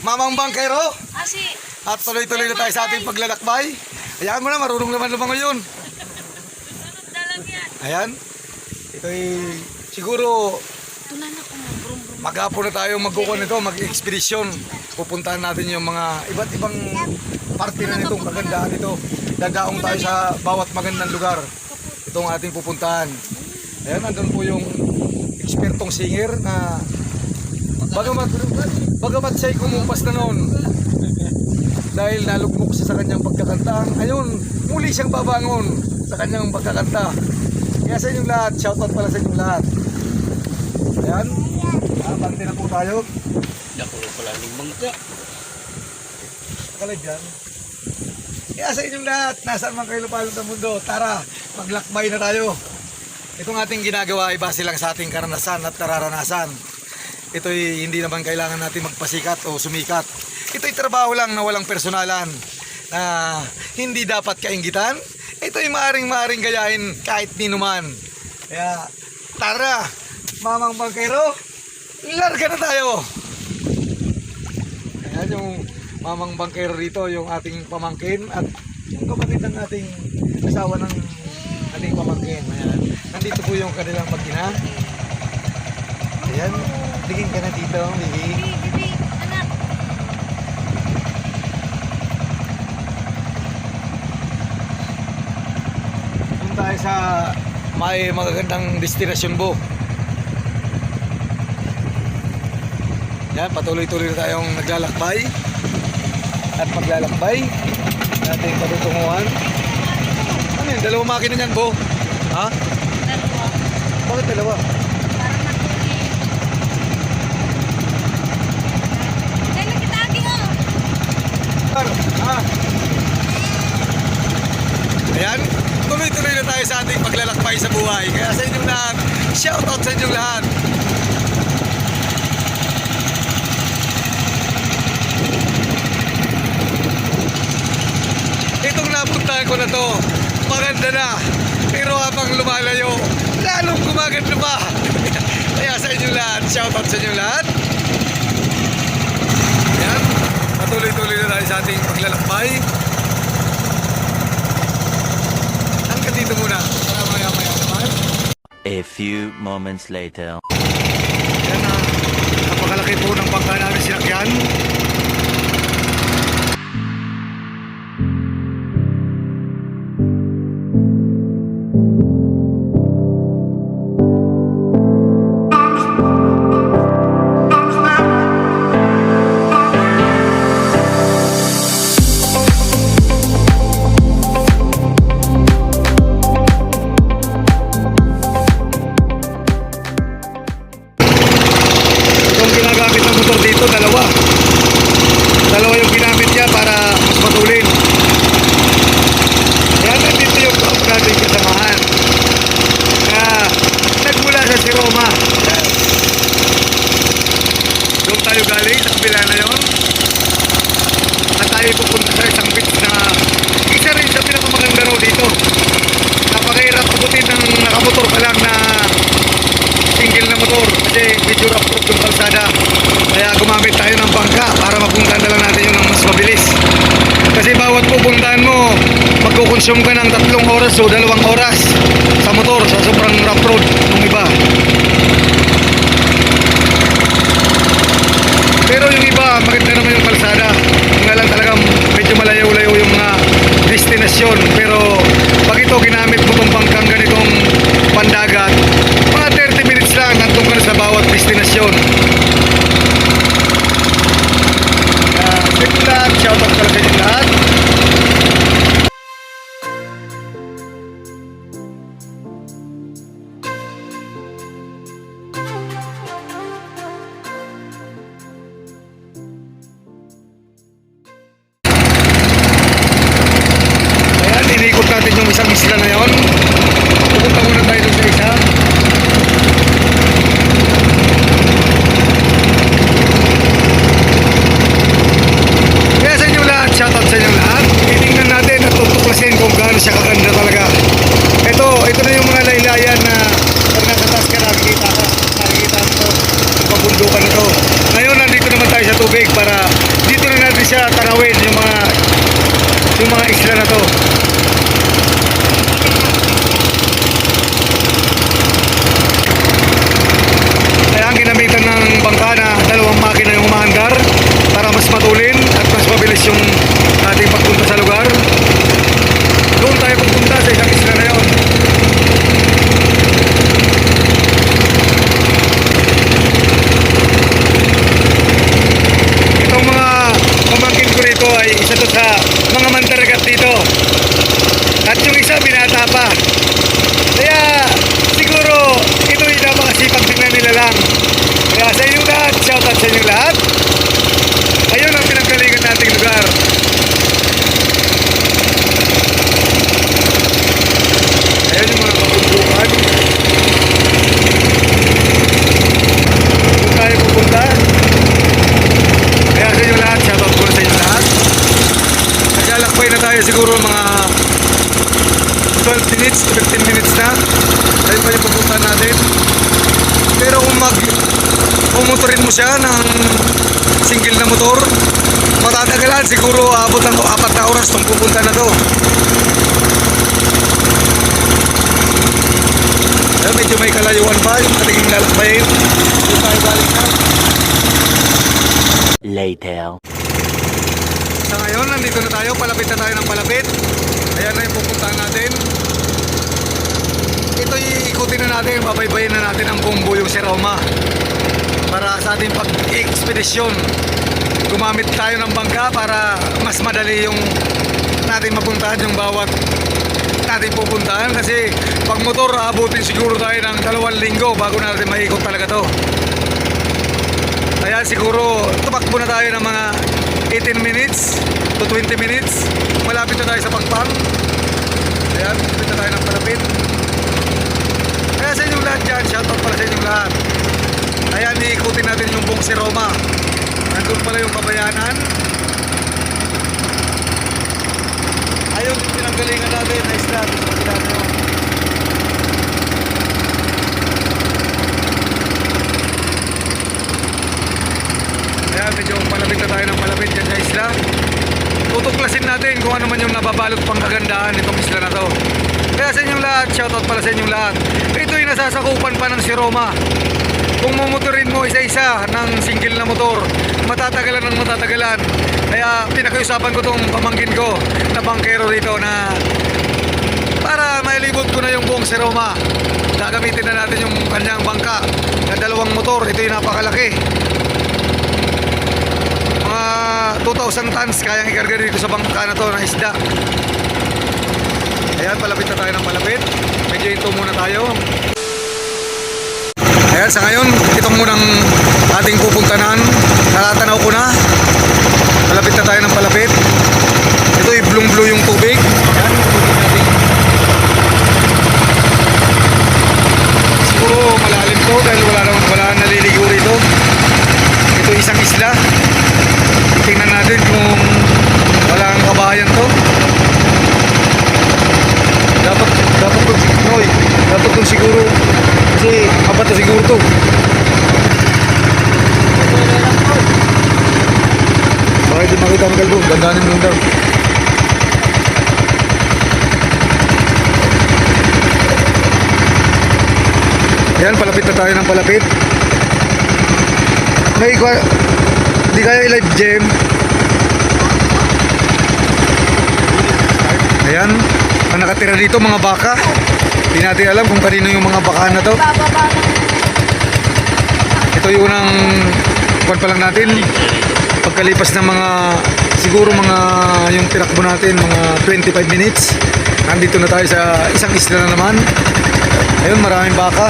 mamang bangkero. Si... At tuloy-tuloy na tayo sa ating paglalakbay. Hayaan mo na, marunong naman lumangoy yun. Sunod na lang yan. Ayan. Ito'y siguro Tunan ako mga brum brum. maghapon na tayo magkukuha nito, mag-ekspedisyon. Pupuntahan natin yung mga iba't ibang parte na nitong kagandaan nito. Dadaong tayo sa bawat magandang lugar. Itong ating pupuntahan. Ayan, nandun po yung ekspertong singer na bagamat siya'y kumumpas na noon dahil nalugmok siya sa kanyang pagkakanta. Ayun, muli siyang babangon sa kanyang pagkakanta. Kaya sa inyong lahat, shoutout pala sa inyong lahat. Ayan, abante na po tayo. Nakulo pala ng bangka. Kalad yan. Kaya sa inyong lahat, nasaan man kayo lupalot ng mundo, tara, maglakbay na tayo. Itong ating ginagawa ay base lang sa ating karanasan at nararanasan. Ito'y hindi naman kailangan natin magpasikat o sumikat. Ito'y trabaho lang na walang personalan na hindi dapat kainggitan. Ito'y maaring gayahin kahit ninuman. Kaya tara, mamang bangkero, larga na tayo. Ayan yung mamang bangkero rito, yung ating pamangkin at yung kapatid ng ating asawa ng ating pamangkin. Ayan. Nandito po yung kanilang mag-ina. Ayan, tingin ka na dito, Bibi. Bibi, anak. Doon tayo sa may magagandang destinasyon po. Yan, patuloy-tuloy na tayong naglalakbay at maglalakbay nating patutunguhan. Ano yun? Dalawang makina niyan, Bo? Ha? Dalawa. Bakit dalawa? Para matulin. Dahil kita agi oh. Ha? Ayan, tuloy-tuloy na tayo sa ating paglalakbay sa buhay. Kaya sa inyong lahat, shoutout sa inyong lahat. Itong napuntahan ko na to, maganda na. Pero habang lumalayo, lalong gumaganda pa. Kaya sa inyong lahat, shoutout sa inyong lahat. Ayan, patuloy-tuloy na tayo sa ating paglalakbay. Hanggang dito muna. Para maya-maya naman. A few moments later. Ayan na, napakalaki po ng bangka namin sinakyan. dalawa. Dalawa yung ginamit niya para mas matulin. Yan, nandito yung pump natin kasamahan. Nagmula sa si Roma. Yan. Doon tayo galing sa kabila na yun. At tayo pupunta sa isang beach na isa rin sa pinakamaganda raw dito. Napakahirap abutin ng nakamotor ka lang na single na motor kasi medyo rough road yung kalsada. Kaya gumamit tayo ng bangka para mapuntahan na lang natin yun ng mas mabilis. Kasi bawat pupuntahan mo, magkukonsume ka ng 3 oras o 2 oras sa motor sa sobrang rough road ng iba. Pero yung iba, maganda naman yung kalsada. Nga lang talagang medyo malayo-layo yung mga destinasyon. Pero pag ito ginamit mo itong bangkang ganitong pandagat, mga 30 minutes lang nandun ka na sa bawat destinasyon. Sa inyo lahat, shoutout pala sa inyo lahat. Ayan, inikot natin yung isang isla na yon. Pupunta muna tayo dun sa isa. Kaya sa inyo lahat, shoutout sa inyo lahat. Titingnan natin at tutuklasin kung gaano siya kaganda talaga. Ito na yung mga laylayan na pag nasa taas ka nakikita mo yung pabundukan na to. Ngayon nandito naman tayo sa tubig para dito na natin siya tanawin yung mga isla na to. Kaya ang ginamitan ng bangka na 2 makina yung umaandar para mas matulin at mas mabilis yung ating pagpunta sa lugar. Doon tayo pupunta sa isang isla na yun. Itong mga pamangkin ko rito ay isa to sa mga mandaragat dito. At yung isa binata pa. Kaya siguro ito yung napakasipag tingnan nila lang. Kaya sa inyo lahat, shoutout sa inyo lahat. Ayun ang pinanggalingan nating lugar. Ayun yung mga kabundukan. Kung tayo pupunta. Kaya sa inyo lahat, shoutout ko sa inyo lahat. Naglalakbay na tayo siguro mga 12 minutes, 15 minutes na. Ayun pa yung pupunta natin. Pero kung pumotorin mo siya ng single na motor, matatagalan siguro abot ng 4 na oras itong pupunta na to. Ayun, medyo may kalayuan pa yung ating lalakbayin. Doon tayo galing na. Later. Sa ngayon, nandito na tayo, palapit na tayo ng palapit. Ayan na yung pupuntahan natin. Ito iikutin na natin, babaybayin na natin ang buong buyong si Roma. Para sa ating pag-expedisyon, gumamit tayo ng bangka para mas madali yung natin mapuntahan yung bawat natin pupuntahan. Kasi pag motor, abutin siguro tayo ng 2 linggo bago natin maikot talaga to. Kaya siguro tumakbo na tayo ng mga 18 minutes to 20 minutes. Malapit na tayo sa Pangpang. Ayan, malapit na tayo ng palapit. Kaya sa inyong lahat dyan, shoutout pala sa inyong lahat. Ayan, iikutin natin yung buong si Roma. Nandun pala yung kabayanan. Ayun yung pinanggalingan natin na isla. Ayan, medyo malapit na tayo ng malapit dyan sa isla. Tutuklasin natin kung ano man yung nababalot pang kagandahan itong isla na to. Kaya sa inyong lahat, shoutout pala sa inyong lahat. Ito yung nasasakupan pa ng si Roma. Kung mumotorin mo isa-isa ng single na motor, matatagalan ng matatagalan. Kaya pinakiusapan ko tong pamangkin ko na bangkero rito na para mailibot ko na yung buong si Roma. Gagamitin na natin yung kanyang bangka na 2 motor. Ito yung napakalaki. Mga 2,000 tons kayang ikarga dito sa bangka na to na isda. Ayan, palapit na tayo ng palapit. Medyo ito muna tayo. Ayan, sa ngayon, itong munang ating pupuntahan. di makita ng kalbo. Dandanin mo daw. Yan, palapit na tayo ng palapit. Di kaya i-live gem. Ayan, ang nakatira dito mga baka. Hindi natin alam kung kanino yung mga baka na to. Ito yung unang kwan pa lang natin. Pagkalipas ng mga, siguro mga yung tinakbo natin, mga 25 minutes. Nandito na tayo sa isang isla na naman. Ayun, maraming baka.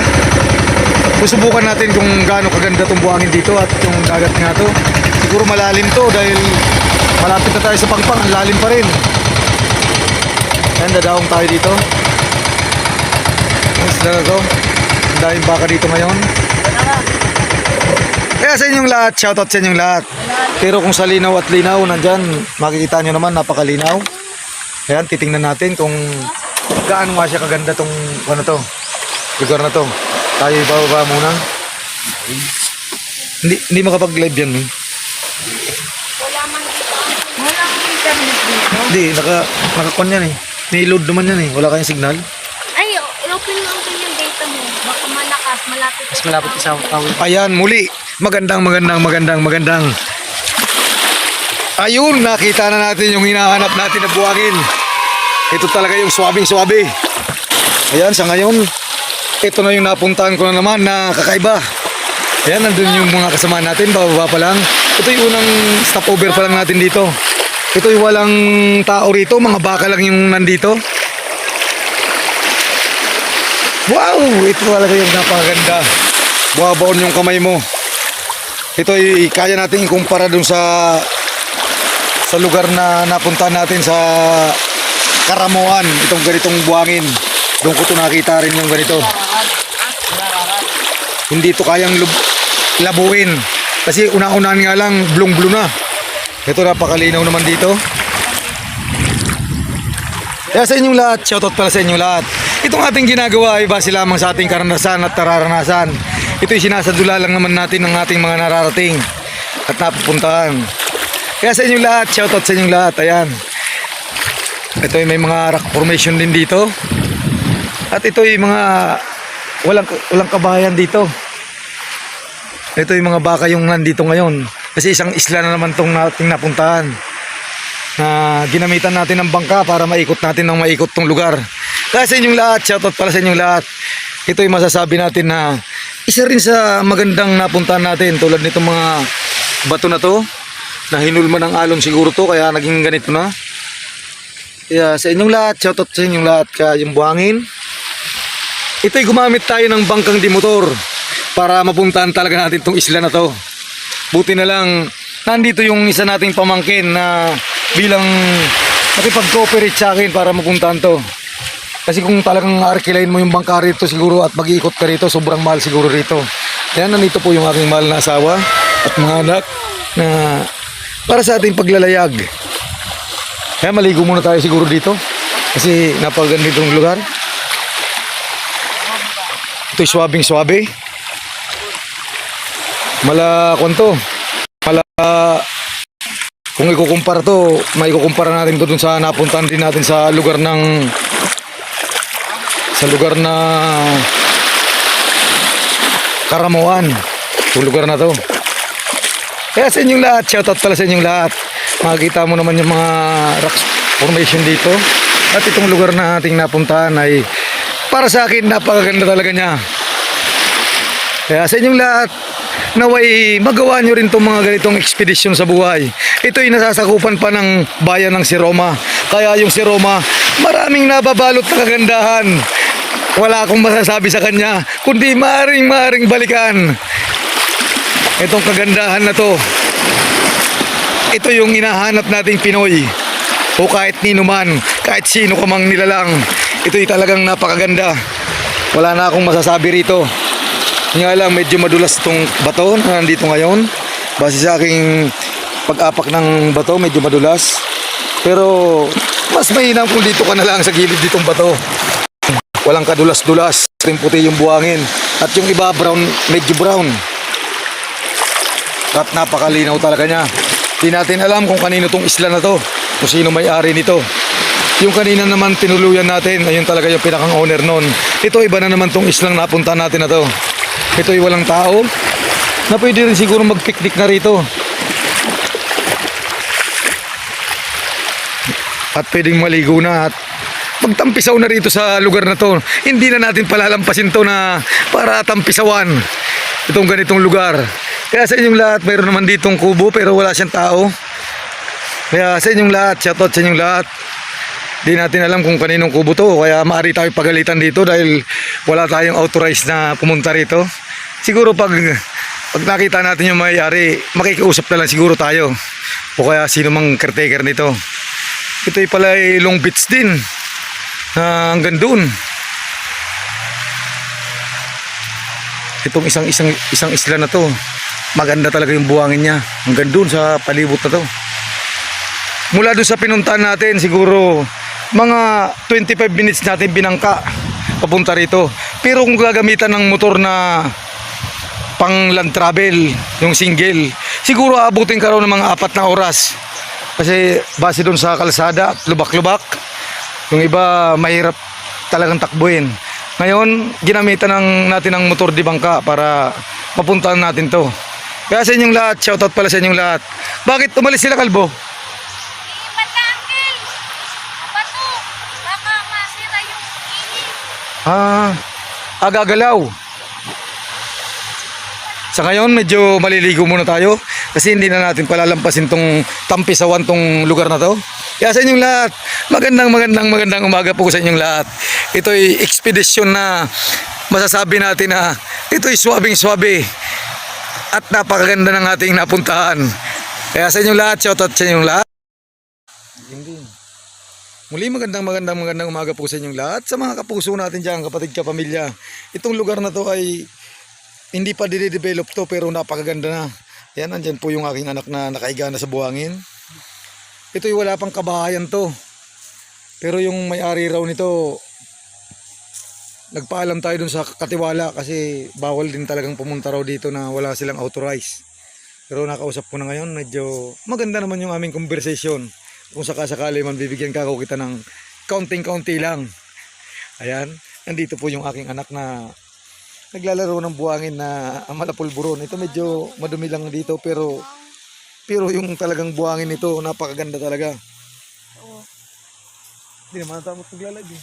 Susubukan natin kung gaano kaganda itong buhangin dito at yung dagat nga to. Siguro malalim to dahil malapit na tayo sa Pangpang, ang lalim pa rin. Ayan, dadaong tayo dito. Ang isla na to. Ang daming baka dito ngayon. Kaya sa inyong lahat, shoutout sa inyong lahat. Pero kung sa linaw at linaw, nandyan, makikita nyo naman, napakalinaw. Ayan, titingnan natin kung gaano nga siya kaganda tong ano to, lugar na to. Tayo ibababa muna. Hindi makapag-live yan. Wala man internet dito. Hindi, nakakon yan eh. May load naman yan eh. Wala kayong signal. Ay, open yung data mo. Baka malakas, malapit. Mas malapit sa tawid. Ayan, muli. Magandang. Ayun, nakita na natin yung hinahanap natin na buhangin. Ito talaga yung swabing-swabe. Ayan, sa ngayon, ito na yung napuntahan ko na naman na kakaiba. Ayan, nandun yung mga kasama natin, bababa pa lang. Ito yung unang stopover pa lang natin dito. Ito yung walang tao rito, mga baka lang yung nandito. Wow! Ito talaga yung napakaganda. Buhabaon yung kamay mo. Ito ay kaya natin ikumpara dun sa lugar na napuntahan natin sa Karamuan. Itong ganitong buhangin. Doon ko ito nakita rin yung ganito. Hindi ito kayang labuin. Kasi una-unahan nga lang, blong-blue na. Ito napakalinaw naman dito. Kaya sa inyong lahat, shoutout pala sa inyong lahat. Itong ating ginagawa ay base lamang sa ating karanasan at nararanasan. Ito'y sinasadula lang naman natin ng ating mga nararating at napupuntahan. Kaya sa inyong lahat, shoutout sa inyong lahat. Ayan. Ito'y may mga rock formation din dito. At ito'y mga walang kabahayan dito. Ito'y mga baka yung nandito ngayon. Kasi isang isla na naman itong ating napuntahan. Na ginamitan natin ng bangka para maikot natin ng maikot tong lugar. Kaya sa inyong lahat, shoutout pala sa inyong lahat. Ito'y masasabi natin na isa rin sa magandang napuntahan natin tulad nitong mga bato na to na hinulma ng alon siguro to kaya naging ganito na. Kaya sa inyong lahat, shoutout sa inyong lahat. Kaya yung buhangin, ito'y gumamit tayo ng bangkang dimotor para mapuntahan talaga natin tong isla na to. Buti na lang nandito yung isa nating pamangkin na bilang nakipag-cooperate sa akin para mapuntahan to. Kasi kung talagang arkilain mo yung bangka rito siguro at mag-iikot ka rito, sobrang mahal siguro rito. Kaya nandito po yung aking mahal na asawa at mga anak na para sa ating paglalayag. Kaya maligo muna tayo siguro dito kasi napakaganda itong lugar. Ito'y swabing-swabe. Kung ikukumpara to, maikukumpara natin to dun sa napuntahan din natin sa lugar na Karamuan. Yung lugar na to. Kaya sa inyong lahat, shoutout pala sa inyong lahat. Makikita mo naman yung mga rock formation dito. At itong lugar na ating napuntahan ay para sa akin napakaganda talaga niya. Kaya sa inyong lahat, naway magawa nyo rin itong mga ganitong ekspedisyon sa buhay. Ito'y nasasakupan pa ng bayan ng Siroma. Kaya yung Siroma, maraming nababalot na kagandahan. Wala akong masasabi sa kanya, kundi maaaring balikan. Itong kagandahan na to, ito yung hinahanap nating Pinoy. O kahit nino man, kahit sino ka mang nilalang, ito'y talagang napakaganda. Wala na akong masasabi rito. Nga lang medyo madulas itong bato na nandito ngayon. Base sa aking pag-apak ng bato, medyo madulas. Pero mas mainam kung dito ka na lang sa gilid ditong bato. Walang kadulas-dulas. Puti yung buhangin. At yung iba brown, medyo brown. At napakalinaw talaga niya. Di natin alam kung kanino tong isla na to, kung sino may-ari nito. Yung kanina naman tinuluyan natin, ayun talaga yung pinakang owner nun. Ito iba na naman tong islang napunta natin na to. Ito ay walang tao, na pwede rin siguro mag-picnic na rito. At pwedeng maligo na at magtampisaw na rito sa lugar na to. Hindi na natin palalampasin to na para tampisawan itong ganitong lugar. Kaya sa inyong lahat, mayroon naman ditong kubo pero wala siyang tao. Kaya sa inyong lahat, shoutout sa inyong lahat. Di natin alam kung kaninong kubo to, kaya maaari tayo pagalitan dito dahil wala tayong authorized na pumunta rito. Siguro pag nakita natin yung may-ari, makikiusap na lang siguro tayo. O kaya sino mang caretaker nito. Ito ay pala ay Long Beach din. Hanggang doon. Itong isang isla na to, maganda talaga yung buhangin niya. Hanggang doon sa palibot na to. Mula doon sa pinuntahan natin, siguro mga 25 minutes natin binangka papunta rito. Pero kung gagamitan ng motor na pang land travel, yung single, siguro aabutin ka raw ng mga 4 na oras. Kasi base doon sa kalsada, lubak-lubak. Yung iba mahirap talagang takbuhin. Ngayon, ginamitan natin ng motor di bangka para mapuntahan natin to. Kaya sa inyong lahat, shoutout pala sa inyong lahat. Bakit umalis sila, Kalbo? Agagalaw. Sa ngayon, medyo maliligo muna tayo kasi hindi na natin palalampasin tong tampisawan tong lugar na to. Kaya sa inyong lahat, magandang umaga po sa inyong lahat. Ito'y ekspedisyon na masasabi natin na ito'y swabing-swabe at napakaganda ng ating napuntahan. Kaya sa inyong lahat, shoutout sa inyong lahat. Muli magandang umaga po sa inyong lahat. Sa mga kapuso natin dyan, kapatid kapamilya. Itong lugar na to ay hindi pa dinedevelop to pero napakaganda na. Yan, andyan po yung aking anak na nakaiga na sa buhangin. Ito'y wala pang kabahayan to. Pero yung may-ari raw nito, nagpaalam tayo dun sa katiwala kasi bawal din talagang pumunta raw dito na wala silang authorized. Pero nakausap ko na ngayon, medyo maganda naman yung aming conversation. Kung sakasakali man bibigyan ka kita ng kaunting-kaunti lang. Ayan, nandito po yung aking anak na naglalaro ng buhangin na malapulburon. Ito medyo madumi lang dito pero yung talagang buhangin nito napakaganda talaga. Hindi naman tamot maglalagay.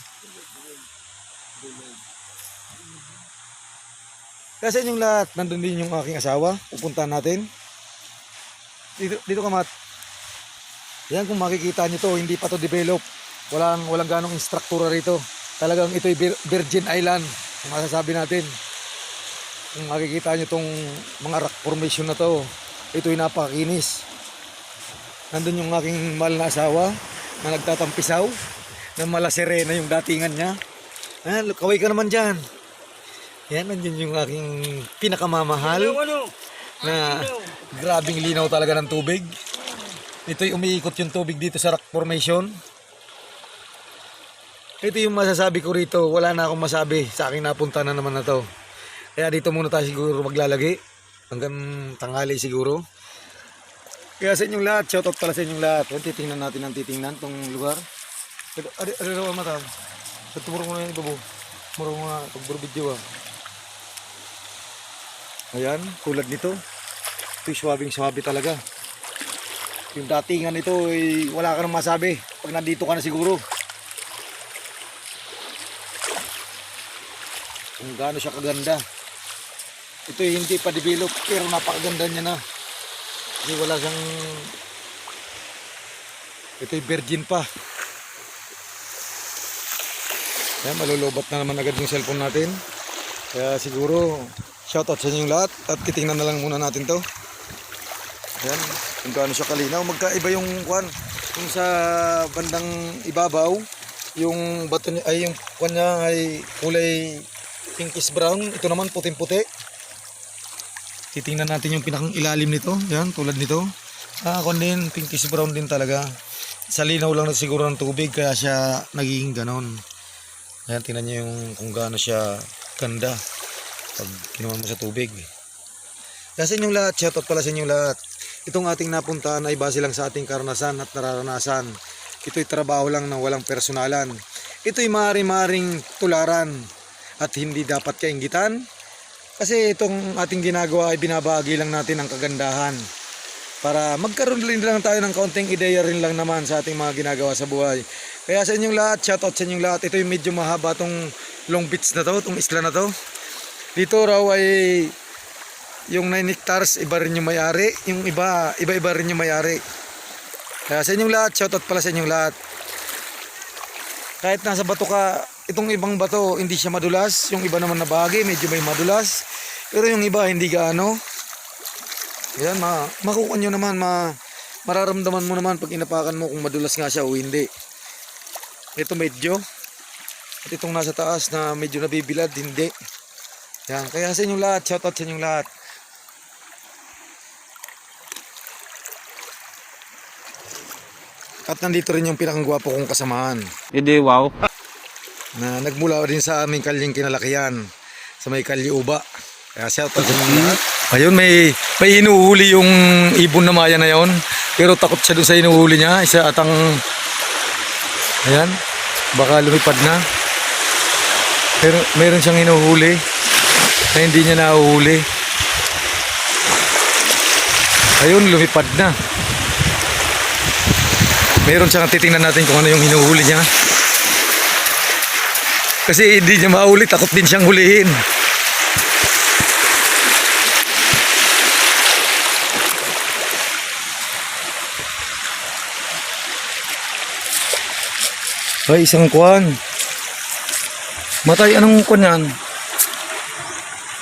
Kasi inyong lahat, nandun din yung aking asawa. Pupuntahan natin. Dito ka, Mat. Yan, kung makikita nyo to, hindi pa to develop. Walang ganong instruktura rito. Talagang ito'y Virgin Island. Kung masasabi natin. Kung makikita nyo tong mga rock formation na to, ito'y napakakinis. Nandun yung aking mahal na asawa na nagtatampisaw. Na mala serena yung datingan niya. Ayan, kaway ka naman dyan. Yan, nandun yung aking pinakamamahal. Na grabing linaw talaga ng tubig. Ito'y umiikot yung tubig dito sa rock formation. Ito yung masasabi ko rito. Wala na akong masabi sa aking napunta na naman na to. Kaya dito muna tayo siguro maglalagay. Hanggang tanghali siguro. Kaya sa inyong lahat, shoutout pala sa inyong lahat. Titingnan natin ang titingnan tong lugar. Ano naman mata? Tumurong mo na yung babo. Tumurong mo na pag-video ah. Ayan, tulad nito. Ito'y swabing-swabe talaga. Yung datingan nito ay wala ka nang masabi pag nandito ka na siguro. Kung gaano siya kaganda. Ito ay hindi pa develop pero napakaganda niya na. Kasi wala siyang... Ito ay virgin pa. Ayan, malulubat na naman agad yung cellphone natin. Kaya siguro shoutout sa inyong lahat at titingnan na lang muna natin to. Ayan, kung gaano siya kalinaw. Magkaiba yung kwan. Yung sa bandang ibabaw, yung bato niya, ay yung kwan niya ay kulay pinkish brown. Ito naman puting-puti. Titingnan natin yung pinakang ilalim nito. Ayan, tulad nito. Kwan din, pinkish brown din talaga. Sa linaw lang na siguro ng tubig kaya siya nagiging ganon. Ayan, tingnan niyo yung kung gaano siya ganda pag kinuha mo sa tubig. Kaya sa inyong lahat, shoutout pala sa inyong lahat. itong ating napuntahan ay base lang sa ating karanasan at nararanasan. Ito'y trabaho lang ng walang personalan. Ito'y maaaring tularan at hindi dapat kainggitan. Kasi itong ating ginagawa ay binabahagi lang natin ang kagandahan. Para magkaroon rin lang tayo ng kaunting ideya rin lang naman sa ating mga ginagawa sa buhay. Kaya sa inyong lahat, shoutout sa inyong lahat. Ito'y medyo mahaba tong Long Beach na to, tong isla na to. Dito raw ay yung 9 hectares, iba rin yung may-ari. Yung iba-iba rin yung may-ari. Kaya sa inyong lahat, shoutout pala sa inyong lahat. Kahit nasa bato ka, itong ibang bato hindi siya madulas. Yung iba naman na bahagi, medyo may madulas. Pero yung iba hindi gaano. Yan, makukuha nyo naman, mararamdaman mo naman pag inapakan mo kung madulas nga siya o hindi. Ito medyo. At itong nasa taas na medyo nabibilad, hindi. Yan, kaya sa inyong lahat, shoutout sa inyong lahat. At nandito rin yung pinakagwapo kong kasamahan. Hindi, wow. Na nagmula rin sa aming kalyeng kinalakihan. Sa may kalye Uba. Kaya shoutout sa inyong lahat. Ayun, may hinuhuli yung ibon na maya na yon. Pero takot siya doon sa hinuhuli niya. Isa atang, ayan, baka lumipad na. Pero meron siyang hinuhuli na hindi niya nahuhuli. Ayun, lumipad na. Meron siyang titingnan natin kung ano yung hinuhuli niya. Kasi hindi niya mahuli, takot din siyang hulihin. Ay, isang kuwan. Matay, anong kuwan yan?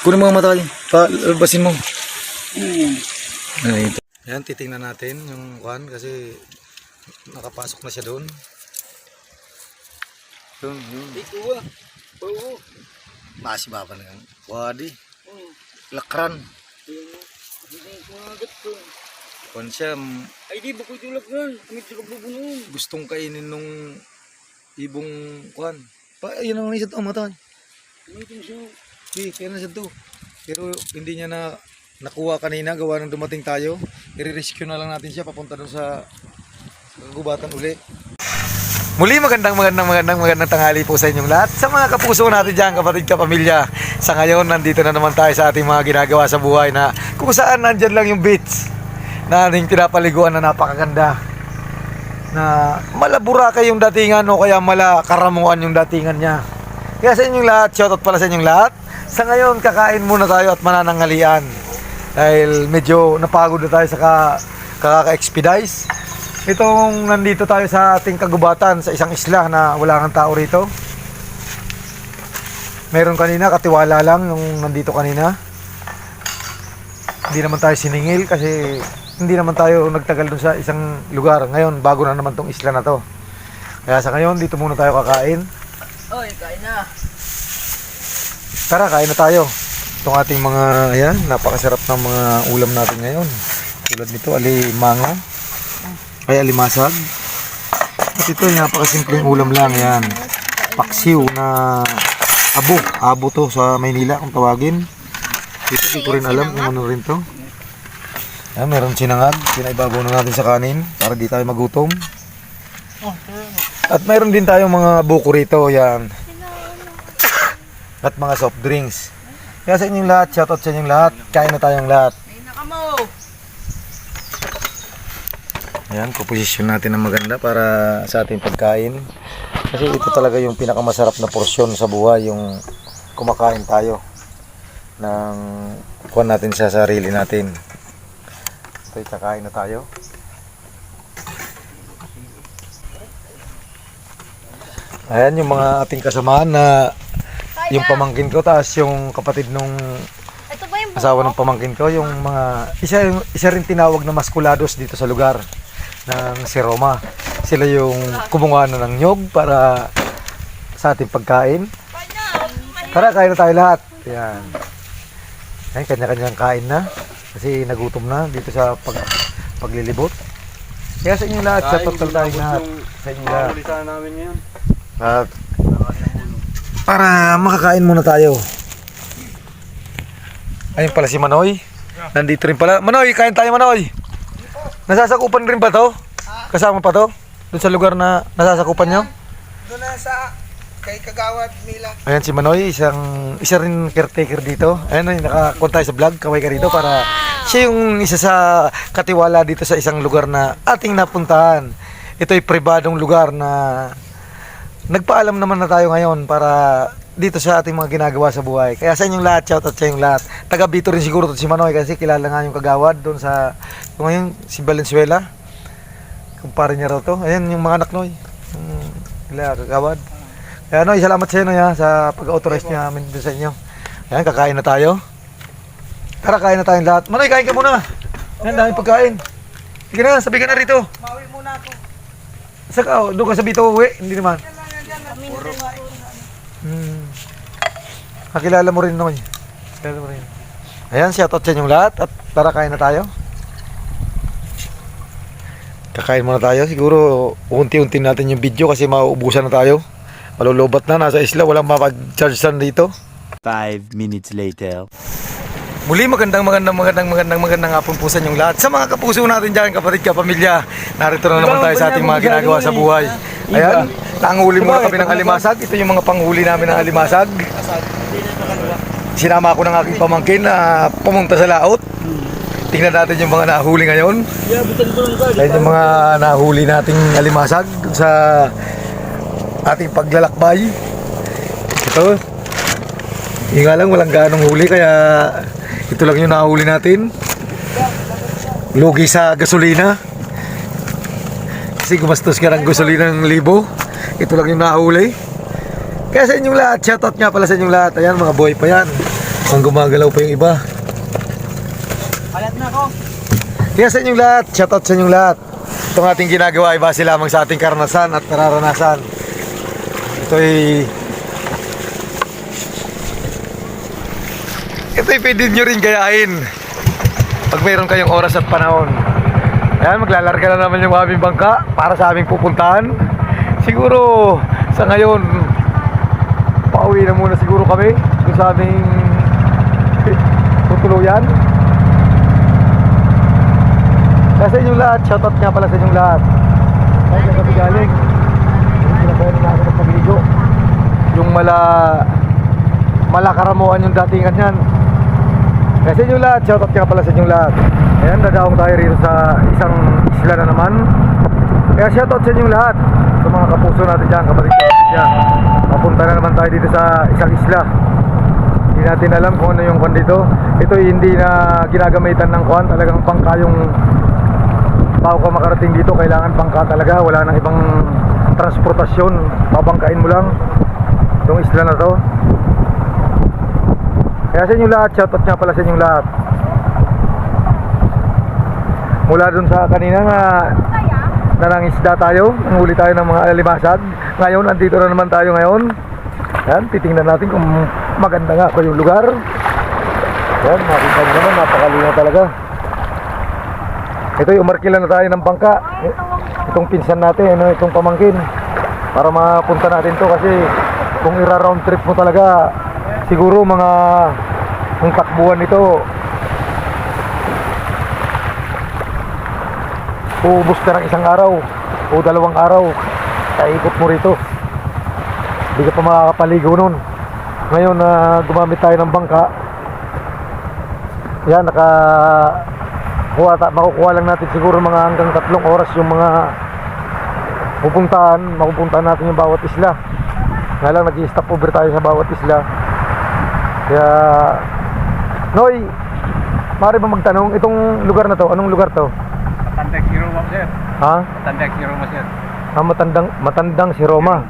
Kunin mga matay. Labasin mo. Ay, ito. Ayan, titingnan natin yung kuwan kasi nakapasok na siya doon. Yun. Masi ba pa na yan? Wadi. Lakran. Kuwan siya. Ay, di ba ko tulak nun? Kami tulak bubunon. Gustong kainin nung ibong kuwan. Yun ang isa to, matay. Kaya na siya to. Pero hindi niya na nakuha kanina, gawa nang dumating tayo. I-rescue na lang natin siya papunta doon sa gubatan uli. Muli magandang tanghali po sa inyong lahat. Sa mga kapuso natin dyan, kapatid, kapamilya. Sa ngayon, nandito na naman tayo sa ating mga ginagawa sa buhay na kung saan nandyan lang yung beach na ating pinapaliguan na napakaganda. Na malabura kayong datingan o kaya malakaramuan yung datingan niya. Kaya sa inyong lahat, shoutout pala sa inyong lahat. Sa ngayon, kakain muna tayo at mananangalian. Dahil medyo napagod na tayo sa kaka-expedize. Itong nandito tayo sa ating kagubatan sa isang isla na wala kang tao rito. Meron kanina, katiwala lang yung nandito kanina. Hindi naman tayo siningil kasi hindi naman tayo nagtagal dun sa isang lugar. Ngayon, bago na naman tong isla na to. Kaya sa ngayon, dito muna tayo kakain. Oy, kain na. Tara, kain na tayo. Itong ating mga, ayan, napakasarap ng mga ulam natin ngayon. Tulad nito, alimango. Ay, alimasag. At ito, napakasimpleng ulam lang, yan. Paksiw na abo. Abo to sa Maynila, kung tawagin. Dito, di ko rin alam kung ano rin to. Ayan, meron sinangag. Pinaibabaw na natin sa kanin para di tayo magutom. At meron din tayong mga buko rito, yan. At mga soft drinks. Kaya sa inyong lahat, shoutout sa inyong lahat. Kain na tayong lahat. Kain na ka mo. Ayan, puposisyon natin ng maganda para sa ating pagkain. Kasi ito talaga yung pinakamasarap na porsyon sa buhay, yung kumakain tayo ng kuha natin sa sarili natin. Ito, kakain na tayo. Ayan yung mga ating kasamahan na yung pamangkin ko, taas yung kapatid nung Ito ba yung asawa ng pamangkin ko, yung mga isa rin tinawag na maskulados dito sa lugar ng si Roma. Sila yung kumuha na ng nyog para sa ating pagkain. Tara, kain na tayo lahat. Yan. Ayan, kanya-kanyang kain na kasi nagutom na dito sa paglilibot. Kaya sa inyong lahat, sa total tayo lahat. Sa inyong lahat. Ulitan namin ngayon. At para makakain muna tayo. Ayun pala si Manoy. Nandito rin pala. Manoy, kain tayo, Manoy. Nasasakupan rin ba to? Kasama pa to? Doon sa lugar na nasasakupan nyo? Doon na sa kay Kagawad nila. Ayan si Manoy, isa rin caretaker dito. Ayan, nakakunta tayo sa vlog, kaway ka dito para siya yung isa sa katiwala dito sa isang lugar na ating napuntahan. Ito ay pribadong lugar na nagpaalam naman na tayo ngayon para dito sa ating mga ginagawa sa buhay. Kaya sa inyong lahat, shoutout sa inyong lahat. Taga Bito rin siguro to si Manoy kasi kilala nga yung Kagawad doon sa ngayon si Valenzuela. Kumpare niya raw to. Ayan yung mga anak Noy. Kagawad. Kaya Noy, salamat sa inyo sa pag-authorize niya amin doon sa inyo. Ayan, kakain na tayo. Tara, kain na tayong lahat. Manoy, kain ka muna. Ayan, daming pagkain. Sige na, sabi ka na rito. Mawi muna ako. Saka, doon ka sa Bito uwi. Hindi naman. Kakilala mo rin Noy. Kakilala mo rin. Ayan, shoutout sa inyong lahat. At tara, kain na tayo. Kakain muna tayo. Siguro, unti-unti natin yung video kasi mauubusan na tayo. Malulubat na, nasa isla, walang mapag-charge saan dito. 5 minutes later. Muli, magandang hapon po sa inyong lahat. Sa mga kapuso natin dyan, kapatid, kapamilya, narito na naman tayo sa ating mga ginagawa sa buhay. Ayan, nanghuli muna kami ng alimasag. Ito yung mga panghuli namin ng alimasag. Sinama ako ng aking pamangkin na pumunta sa laot. Tingnan natin yung mga nahuli ngayon. Ayan yung mga nahuli nating alimasag sa ating paglalakbay. Ito. Yung nga lang walang ganong huli kaya ito lang yung nahuli natin. Lugi sa gasolina. Kasi gumastos ka ng gasolina ng 1,000. Ito lang yung nahuli. Kaya sa inyong lahat, shoutout nga pala sa inyong lahat. Ayan, mga boy pa yan. Ang gumagalaw pa yung iba. Alat na ako. Kaya sa inyong lahat, shoutout sa inyong lahat. Itong ating ginagawa ay base lamang sa ating karanasan at nararanasan. Ito'y pwede nyo rin gayahin pag mayroon kayong oras at panahon. Ayan, maglalarga na naman yung aming bangka para sa aming pupuntahan. Siguro sa ngayon pauwi na muna siguro kami dun sa aming tutuluyan. Kaya sa inyong lahat, shoutout nga pala sa inyong lahat. Kahit na kami galing pinabayan na natin ng pag-iligo. Yung malakaramuan yung datingan yan. Kaya sa inyong lahat, shoutout nga pala sa inyong lahat. Ayan, dadaong tayo rito sa isang isla na naman. Kaya shoutout sa inyong lahat, sa mga kapuso natin dyan, kapatid dyan. Papunta na naman tayo dito sa isang isla. Hindi natin alam kung ano yung kwan dito. Ito hindi na ginagamitan ng kwan. Talagang pangka yung bago ka makarating dito, kailangan pangka talaga. Wala nang ibang transportasyon, babangkain mo lang yung isla na to. Kaya sa inyong lahat, shoutout nga pala sa inyong lahat. Mula dun sa kanina na nanangisda tayo, nanghuli tayo ng mga alimasag. Ngayon, andito na naman tayo ngayon. Yan, titingnan natin kung maganda nga pa yung lugar. Yan, makikita nyo naman, napakalinaw talaga. Ito yung umarkila na tayo ng bangka. Itong pinsan natin, itong pamangkin, para mapunta natin to kasi kung ira-round trip mo talaga, siguro mga ang takbuhan nito uubos ka ng isang araw o 2 araw kaikot mo rito, hindi ka pa makakapaligo nun. Ngayon na gumamit tayo ng bangka, yan, makukuha lang natin siguro mga hanggang 3 oras yung mga mapupuntahan natin yung bawat isla. Nga lang nag-i-stop over tayo sa bawat isla. Kaya Noy, maaari ba magtanong, itong lugar na to, anong lugar to? Matandang si Roma, sir. Ha? Matandang si Roma, sir. Matandang si Roma.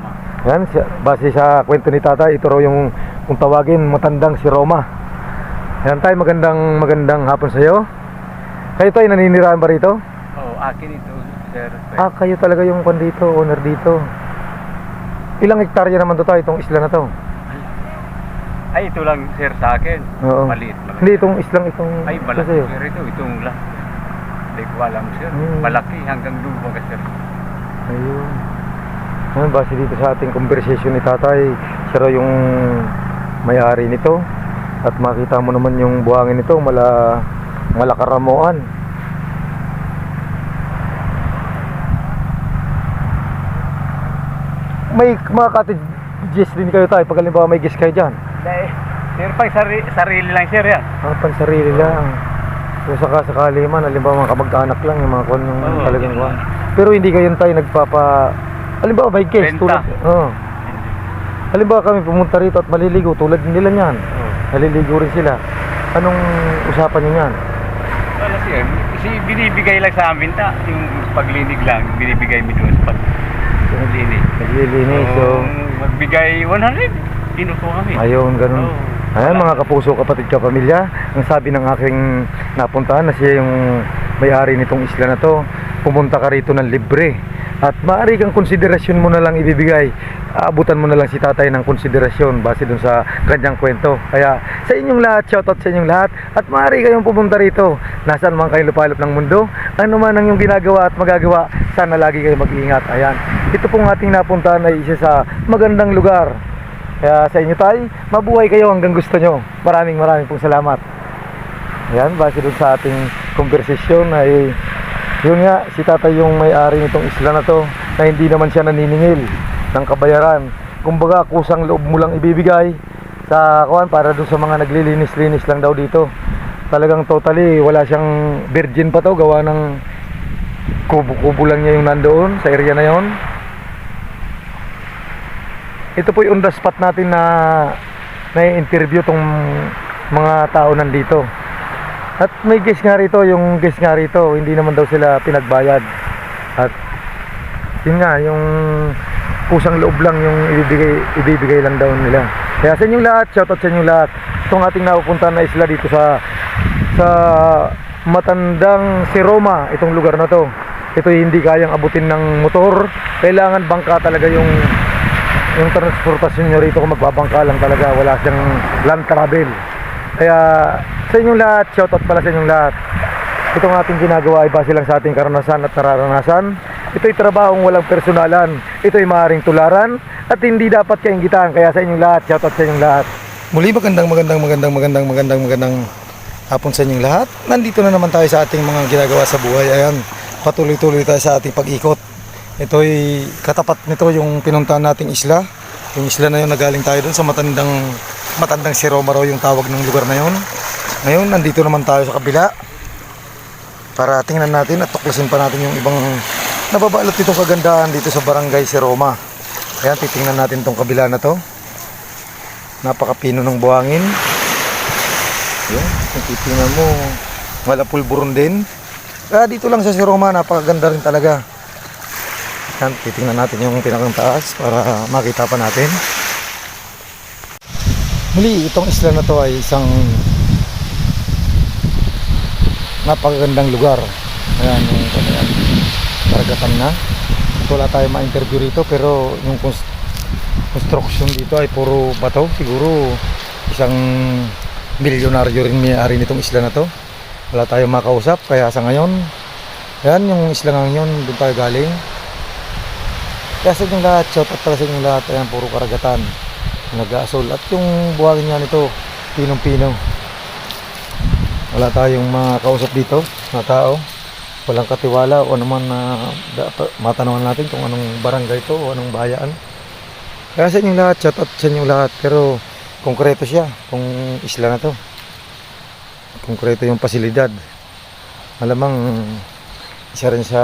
Yan, base sa kwento ni tatay, ito raw yung kung tawagin, matandang si Roma. Yan tayo, magandang hapon sa iyo. Kayo tayo, naninirahan ba rito? Oo, akin ito, sir. Ah, kayo talaga yung dito, owner dito. Ilang hektarya naman to tayo, itong isla na to? Ay, ito lang, sir, sa akin. Oo. Maliit lang. Hindi, itong islang itong Ay, ito malaki, sa'yo. sir, ito. Itong lang. Hindi ko alam, sir. Malaki hanggang lupa ka, sir. Ayun. Ayun, base dito sa ating conversation ni tatay, siya raw yung may-ari nito. At makita mo naman yung buhangin nito, malakaramuan. may mga cottages din kayo tayo pag halimbawa may guest kayo dyan? Dahil, sir, pag sarili lang, sir, yan. Pang sarili lang. Kung sakali man, halimbawa mga kamag-anak lang, yung mga kung Oo, talagang yun kuhan. lang. Pero hindi kayo tayo halimbawa may guest. Renta. Halimbawa kami pumunta rito at maliligo, tulad nila niyan. Naliligo rin sila. Anong usapan niyo niyan? Wala, sir. Kasi binibigay lang sa amin yung paglinig lang, binibigay mo doon sa paglinig. Naglilinis, so... Magbigay 100, tinuto kami. Ayun, ganun. Oo. Ayan mga kapuso, kapatid, kapamilya, ang sabi ng aking napuntahan na siya yung may-ari nitong isla na to, pumunta ka rito ng libre at maaari kang konsiderasyon mo na lang ibibigay, aabutan mo na lang si tatay ng konsiderasyon base dun sa kanyang kwento. Kaya sa inyong lahat, shoutout sa inyong lahat, at maaari kayong pumunta rito nasaan man kayo lupalop ng mundo, ano man ang iyong ginagawa at magagawa, sana lagi kayo mag-iingat. Ayan, ito pong ating napuntahan ay isa sa magandang lugar. Kaya sa inyo tayo, mabuhay kayo hanggang gusto nyo. Maraming pong salamat. Ayan, base dun sa ating konversasyon ay yun nga, si tatay yung may-ari nitong isla na to, na hindi naman siya naniningil ng kabayaran. Kumbaga, kusang loob mo lang ibibigay sa kuan para dun sa mga naglilinis-linis lang daw dito. Talagang totally wala siyang virgin pa to, gawa ng kubo-kubo lang niya yung nandoon sa area na yon. Ito po yung on the spot natin na interview tong mga tao nandito. At may guest nga rito, yung guest nga rito, hindi naman daw sila pinagbayad. At yun nga, yung kusang loob lang yung ibibigay lang daw nila. Kaya sa inyong lahat, shoutout sa inyong lahat. Itong ating napupuntahan na isla dito sa Matandang si Roma, itong lugar na to. Ito hindi kayang abutin ng motor. Kailangan bangka talaga yung transportasyon nyo rito. Kung magbabangka lang talaga, wala siyang land travel. Kaya sa inyong lahat, shoutout pala sa inyong lahat. Itong ating ginagawa ay base lang sa ating karanasan at nararanasan. Ito'y trabahong walang personalan. Ito'y maaaring tularan at hindi dapat kainggitan. Kaya sa inyong lahat, shoutout sa inyong lahat. Muli magandang hapon sa inyong lahat. Nandito na naman tayo sa ating mga ginagawa sa buhay. Ayan, patuloy-tuloy tayo sa ating pag-ikot. Ito'y katapat nito yung pinuntahan nating isla. Yung isla na yun, nagaling tayo dun sa Matandang si Roma raw yung tawag ng lugar na yun. Ngayon, nandito naman tayo sa kabila para tingnan natin at tuklasin pa natin yung ibang nababalot ditong kagandahan dito sa Barangay si Roma. Ayan, titingnan natin tong kabila na to. Napakapino ng buhangin. Ayan, titingnan mo, wala pulburon din. Kaya dito lang sa si Roma, napakaganda rin talaga. Ayan, titingnan natin yung pinakang taas para makita pa natin. Muli, itong isla na to ay isang napakagandang lugar. Ayan, yung karagatan na. Wala tayo ma-interview rito, pero yung construction dito ay puro bato. Siguro isang milyonaryo rin may-ari nitong isla na to. Wala tayong makausap, kaya sa ngayon, ayan yung isla ngayon, doon tayo galing. Kaya sa inyong lahat, shoutout pala sa inyong lahat. Ayan, puro karagatan, nag-aasol. At yung buhangin nga nito, pinong-pino. Wala tayong makausap dito na tao. Walang katiwala o naman na matanawan natin kung anong barangay to o anong bayaan. Kaya sa inyong lahat, shoutout sa inyong lahat. Pero konkreto siya, kung isla na to. Konkreto yung pasilidad. Malamang isa rin sa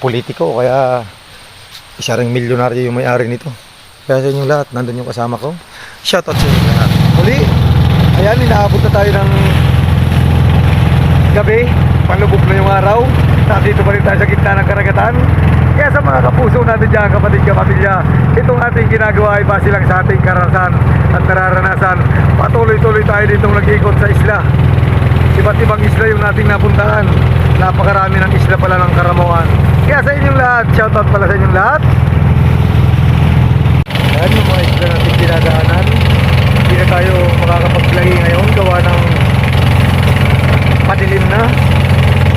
politiko, kaya isa rin milyonaryo yung may-ari nito. Kaya sa inyong lahat, nandun yung kasama ko. Shoutout sa inyong lahat. Muli, ayan, inaabot na tayo ng gabi. Panlubog na yung araw. Nandito pa rin tayo sa gitna ng karagatan. Kaya sa mga kapuso natin dyan, kapatid, kapamilya, itong ating ginagawa ay base lang sa ating karanasan at nararanasan. Patuloy-tuloy tayo ditong nag-ikot sa isla. Iba't ibang isla yung nating napuntahan. Napakarami ng isla pala ng Karamuan. Kaya sa inyong lahat, shoutout pala sa inyong lahat. Ayan yung mga isla natin dinadaanan. Hindi na tayo makakapag-play ngayon gawa ng madilim na.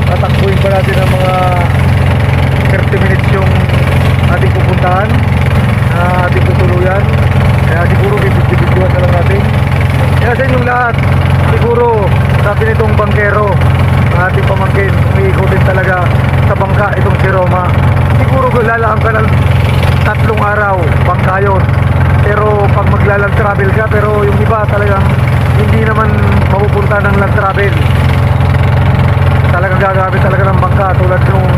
Tatakbuhin pa natin ang mga 30 minutes yung ating pupuntahan, ating tutuluyan. Kaya siguro bibidyoan na lang natin. Kaya sa inyong lahat, siguro sabi nitong bangkero, ang ating pamangkin, umiikotin talaga sa bangka itong si Roma. Siguro lalaan ka ng 3 araw, magla-land travel ka, pero yung iba talagang hindi naman mapupunta ng land travel. Talagang gagamit talaga ng bangka tulad nung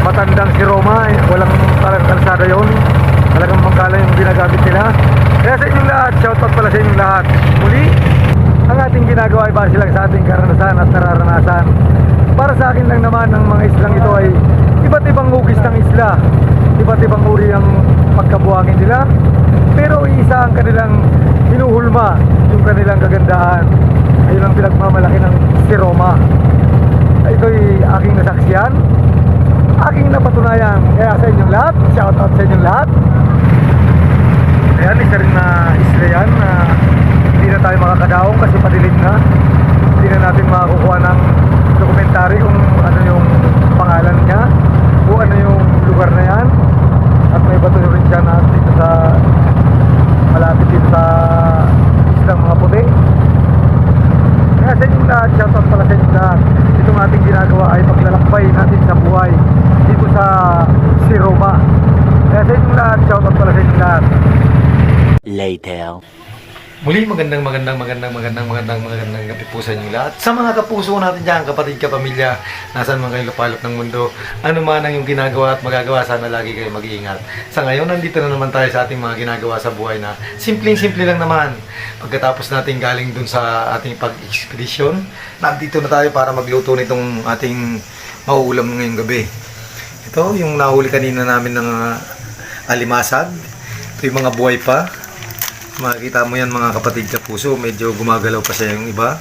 matandang si Roma, walang talagang kalsada yon, talagang bangka lang yung ginagamit nila. Kaya sa inyong lahat, shoutout pala sa inyong lahat. Muli, ang ating ginagawa ay base lang sa ating karanasan at nararanasan. Para sa akin lang naman, ang mga islang ito ay iba't ibang hugis ng isla, iba't ibang uri ang pagkabuhangin nila, pero isa ang kanilang hinuhulma, yung kanilang kagandahan. Ayun ang pinagmamalaki ng si Roma. Ito'y aking nasaksiyan, aking napatunayan. Kaya sa inyong lahat, shoutout sa inyong lahat. Ayan, isa rin na isla yan na hindi na tayo makakadaong kasi padilim na. Hindi na natin makakukuha ng dokumentary kung ano yung pangalan niya, kung ano yung lugar na yan. At may bato rin siya na dito sa malapit dito sa islang mga puti. Kaya sa inyong lahat, shoutout pala sa inyong lahat. Itong ating ginagawa ay paglalakbay natin sa buhay dito sa si Roma. Kaya sa inyong lahat, shoutout pala sa inyong lahat. Later. Muli, magandang gabi po sa inyong lahat. Sa mga kapuso natin dyan, kapatid, kapamilya, nasaan man kayo lupalop ng mundo, ano man ang yung ginagawa at magagawa, sana lagi kayo mag-iingat. Sa ngayon, nandito na naman tayo sa ating mga ginagawa sa buhay na simpleng-simple lang naman. Pagkatapos natin galing dun sa ating pag-expedisyon, nandito na tayo para magluto nitong ating mauulam ngayong gabi. Ito, yung nahuli kanina namin ng alimasag. Ito yung mga buhay pa. Makikita mo yan mga kapatid kapuso, medyo gumagalaw pa siya yung iba.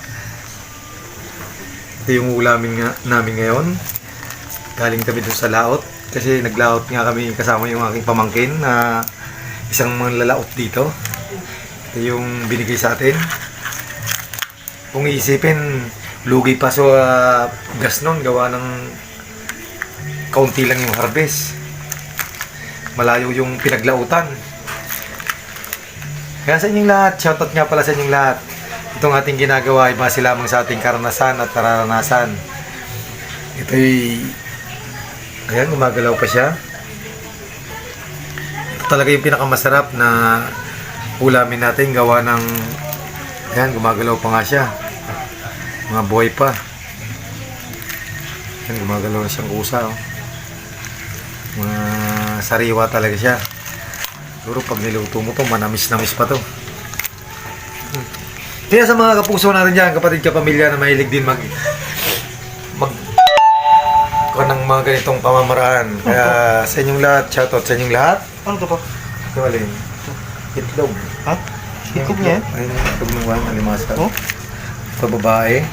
Ito yung ulamin namin ngayon. Galing kami dun sa laot kasi naglaot nga kami kasama yung aking pamangkin na isang manlalaot dito. Ito yung binigay sa atin. Kung iisipin, lugi pa sa gas nun, gawa ng kaunti lang yung harvest. Malayo yung pinaglautan. Kaya sa inyong lahat, shoutout nga pala sa inyong lahat. Itong ating ginagawa ay base lamang sa ating karanasan at nararanasan. Ito'y, ayan, gumagalaw pa siya. Ito talaga yung pinakamasarap na ulamin natin, gawa ng, ayan, gumagalaw pa nga siya. Mga buhay pa. Ayan, gumagalaw na siyang kusa. Oh. Mga sariwa talaga siya. Siguro pag niluto mo to, manamis-namis pa to. Kaya sa mga kapuso natin dyan, kapatid kapamilya na mahilig din mag ng mga ganitong pamamaraan. Kaya sa inyong lahat, shoutout sa inyong lahat. Ano to po? Ito alin? Itlog. Ha? Itlog niya? Ayun, itlog ng wang alimasag. Oh? Ito babae.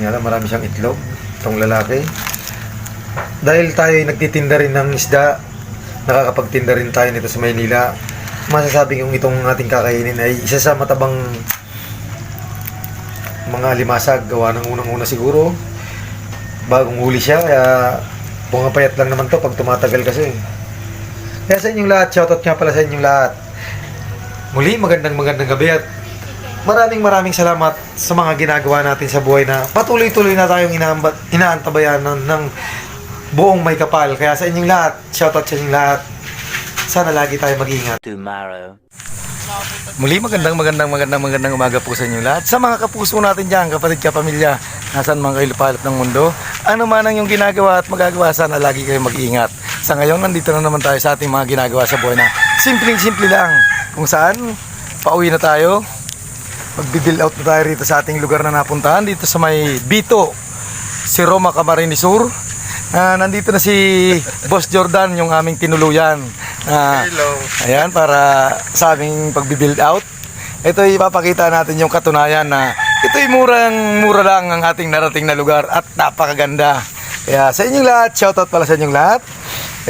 Yan, marami siyang itlog. Itong lalaki. Dahil tayo nagtitinda rin ng isda, nakakapagtinda rin tayo nito sa Maynila, masasabing yung itong ating kakainin ay isa sa matabang mga limasag, gawa ng unang-una siguro bagong huli siya, kaya pumapayat lang naman to pag tumatagal kasi. Kaya sa inyong lahat, shoutout nga pala sa inyong lahat. Muli, magandang gabi at maraming salamat sa mga ginagawa natin sa buhay na patuloy-tuloy na tayong inaantabayan ng buong may kapal. Kaya sa inyong lahat, shoutout sa inyong lahat. Sana lagi tayo mag-iingat. Tomorrow. Muli, magandang umaga po sa inyong lahat. Sa mga kapuso natin dyan, kapatid kapamilya, nasaan man kayo lupalop ng mundo, ano man ang yung ginagawa at magagawa, sana lagi kayo mag-iingat. Sa ngayon, nandito na naman tayo sa ating mga ginagawa sa buhay na simpleng-simple lang. Kung saan, pauwi na tayo. Magbi-build out na tayo rito sa ating lugar na napuntahan, dito sa may Bito, si Roma, Camarines Sur. Nandito na si Boss Jordan, yung aming tinuluyan. Hello. Ayan, para sa aming pagbi-build out. Ito ipapakita natin yung katunayan na ito'y mura lang ang ating narating na lugar at napakaganda. Kaya sa inyong lahat, shoutout pala sa inyong lahat.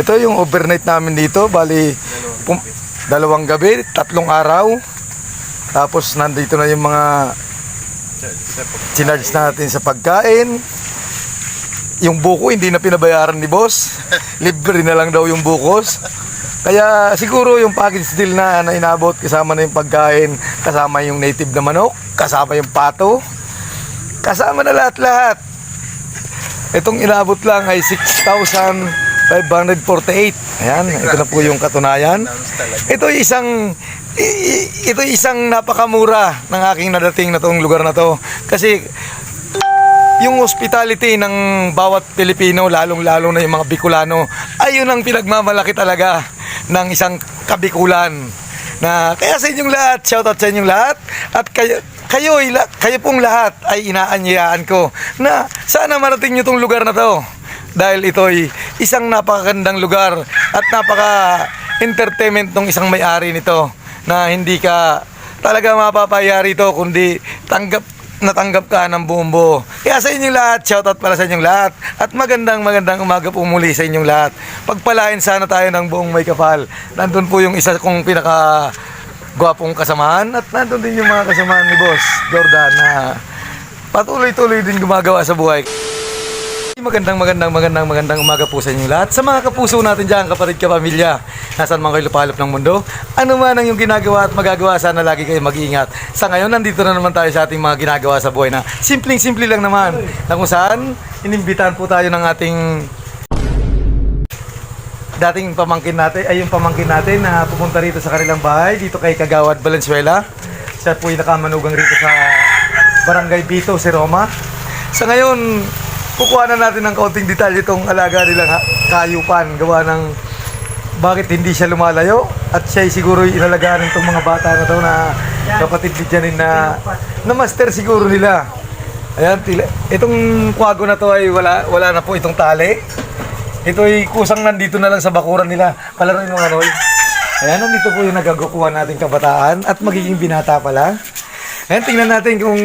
Ito yung overnight namin dito, bali 2 gabi, 3 araw. Tapos nandito na yung mga chinarge natin sa pagkain. Yung buko hindi na pinabayaran ni boss. Libre na lang daw yung bukos. Kaya siguro yung package deal na inabot, kasama na yung pagkain, kasama yung native na manok, kasama yung pato, kasama na lahat-lahat. Itong inabot lang ay 6,400 548. Ayan, ito na po yung katunayan. Ito isang napakamura ng aking nadating na tong lugar na to. Kasi yung hospitality ng bawat Pilipino, lalong-lalo na yung mga Bicolano, ayun ang pinagmamalaki talaga ng isang kabikulan. Na kaya sa inyong lahat, shoutout sa inyong lahat, at kayo pong lahat ay inaanyayaan ko na sana marating nyo tong lugar na to. Dahil ito'y isang napakagandang lugar at napaka-entertainment ng isang may-ari nito na hindi ka talaga mapapayari ito kundi natanggap ka ng buong buo. Kaya sa inyong lahat, shoutout pala sa inyong lahat at magandang umaga po muli sa inyong lahat. Pagpalain sana tayo ng buong may kapal. Nandun po yung isa kong pinaka gwapong kasamahan at nandun din yung mga kasamahan ni Boss Jordan na patuloy-tuloy din gumagawa sa buhay. Magandang umaga po sa inyo lahat. Sa mga kapuso natin dyan, kapatid, kapamilya, nasaan man kayo lupalop ng mundo, ano man ang yung ginagawa at magagawa, sana lagi kayo mag-iingat. Sa ngayon, nandito na naman tayo sa ating mga ginagawa sa buhay na simpleng-simple lang naman, na kung saan inimbitahan po tayo ng ating dating pamangkin natin, ay yung pamangkin natin na pupunta rito sa kanilang bahay, dito kay Kagawad Valenzuela. Siya po yung nakamanugang rito sa Barangay Bito, si Roma. Sa ngayon, kukuha na natin ng kaunting detalye itong alaga nilang kayupan, gawa ng bakit hindi siya lumalayo at siya siguro inalagaan ng itong mga bata na to na kapatid ni Janine na master siguro nila. Ayan, itong kwago na to ay wala na po itong tali. Ito ay kusang nandito na lang sa bakuran nila. Palaroin mo nga, Noy. Ayan, nandito po yung nagagukuha nating kabataan at magiging binata pala. Ayan, tingnan natin kung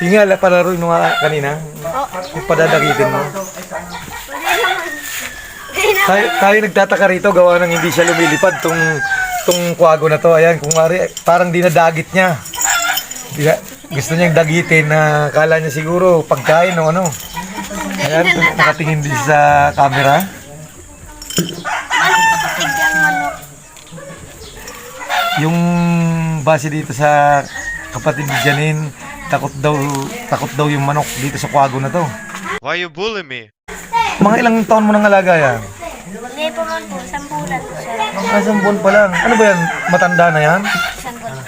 sige nga, palaroin mo nga kanina. Padadagitin mo. Tayo nagtataka rito, gawa ng hindi siya lumilipad tong kwago na to. Ayan, kung parang dinadagit niya. Gusto niyang dagitin na kala niya siguro pagkain o ano. Ayan, nakatingin din sa camera. Yung base dito sa kapatid ni Janine, takot daw yung manok dito sa kwago na to. Why you bully me? Mga ilang taon mo nang alaga yan? Hindi po man po, 10 bulan po siya. 10 buwan pa lang. Ano ba yan? Matanda na yan? Sanggol.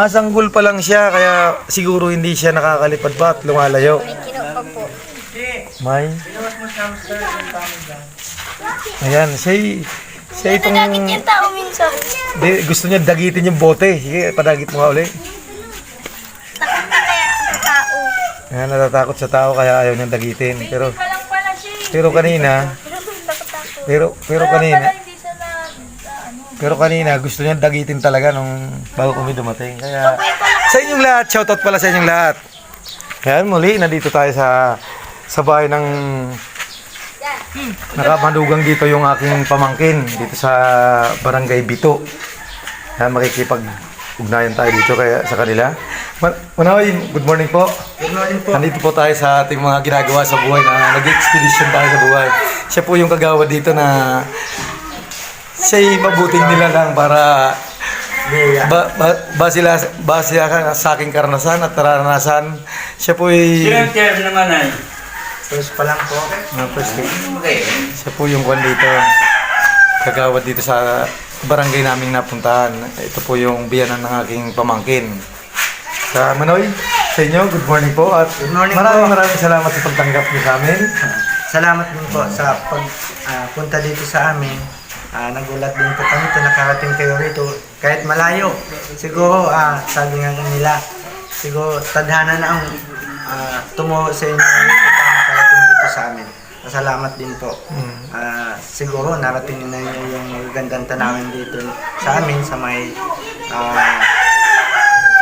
Sanggol pa lang siya, kaya siguro hindi siya nakakalipad pa at lumalayo. May kinupag po. May? Ayan, siya itong... Nadagit yung tao minsan. Gusto niya dagitin yung bote. Sige, padagit mo nga uli. Takot na kaya ang tao. Ayan, natatakot sa tao kaya ayaw niyang dagitin. Pero Palang pala siya. pero kanina, pero kanina gusto niya dagitin talaga nung bago kami dumating. Kaya sa inyong lahat, shoutout pala sa inyong lahat. Ayan, muli nandito tayo sa bahay ng nakamadugang dito yung aking pamangkin dito sa Barangay Bito. Ayan, makikipag-ugnayan tayo dito kaya sa kanila. Manoy, good morning po. Good morning po. Nandito po tayo sa ating mga ginagawa sa buhay na nag-expedition tayo sa buhay. Siya po yung kagawad dito na siya'y mabuting nila lang para base sa aking karanasan at naranasan. Siya po ay... naman ay. First pa lang po. Siya po yung kwan dito. Kagawad dito sa barangay naming napuntahan. Ito po yung biyanan ng aking pamangkin. Sa Manoy, sa inyo, good morning po at maraming salamat sa pagtanggap niyo sa amin. Salamat din po sa pagpunta dito sa amin. Nagulat din po kami ito, nakarating kayo rito kahit malayo. Siguro, sabi nga nila, siguro tadhana na ang tumuho sa inyo rito para makarating dito sa amin. Salamat din po. Siguro narating na yung magagandang tanawin dito sa amin sa may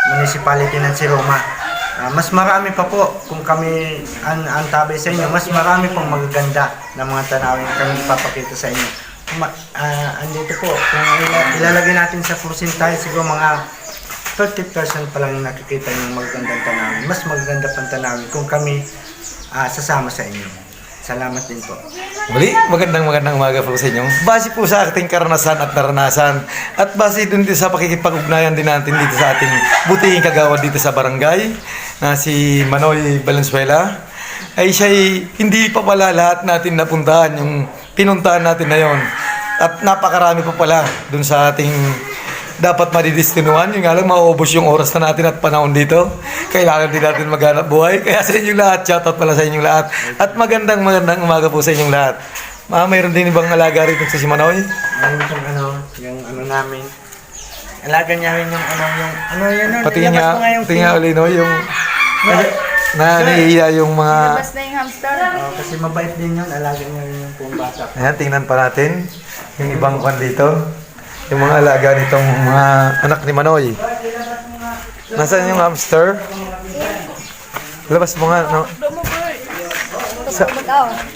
municipality ng Roma. Mas marami pa po kung kami ang tabi sa inyo, mas marami pong magaganda na mga tanawin kami ipapakita sa inyo. Andito po, kung ilalagay natin sa porcentile, siguro mga 30% pa lang yung nakikita yung magagandang tanawin. Mas magaganda pang tanawin kung kami sasama sa inyo. Salamat din po. Muli, magandang umaga po sa inyo. Base po sa ating karanasan at naranasan at base dun sa pakikipag-ugnayan din natin dito sa ating butihing kagawad dito sa barangay na si Manoy Valenzuela, ay siya'y hindi pa pala lahat natin napuntahan yung pinuntahan natin na yon. At napakarami pa pala dun sa ating dapat madidestinuhan. Yung nga lang, mauubos yung oras na natin at panahon dito. Kailangan din natin maghanap buhay. Kaya sa inyong lahat, shoutout pala sa inyong lahat. At magandang umaga po sa inyong lahat. Mayroon din ibang alaga rito sa si Manoy. Yung namin. Alaga niya rin yung Patingin nga ulit, no, yung nahihiya yung mga... Labas na yung hamster. kasi mabait din yun, alaga niya rin yung pong bata. Ayan, tingnan pa natin yung ibang kwan dito. Yung mga alaga nitong mga anak ni Manoy. Nasaan yung hamster? Labas mo nga, no?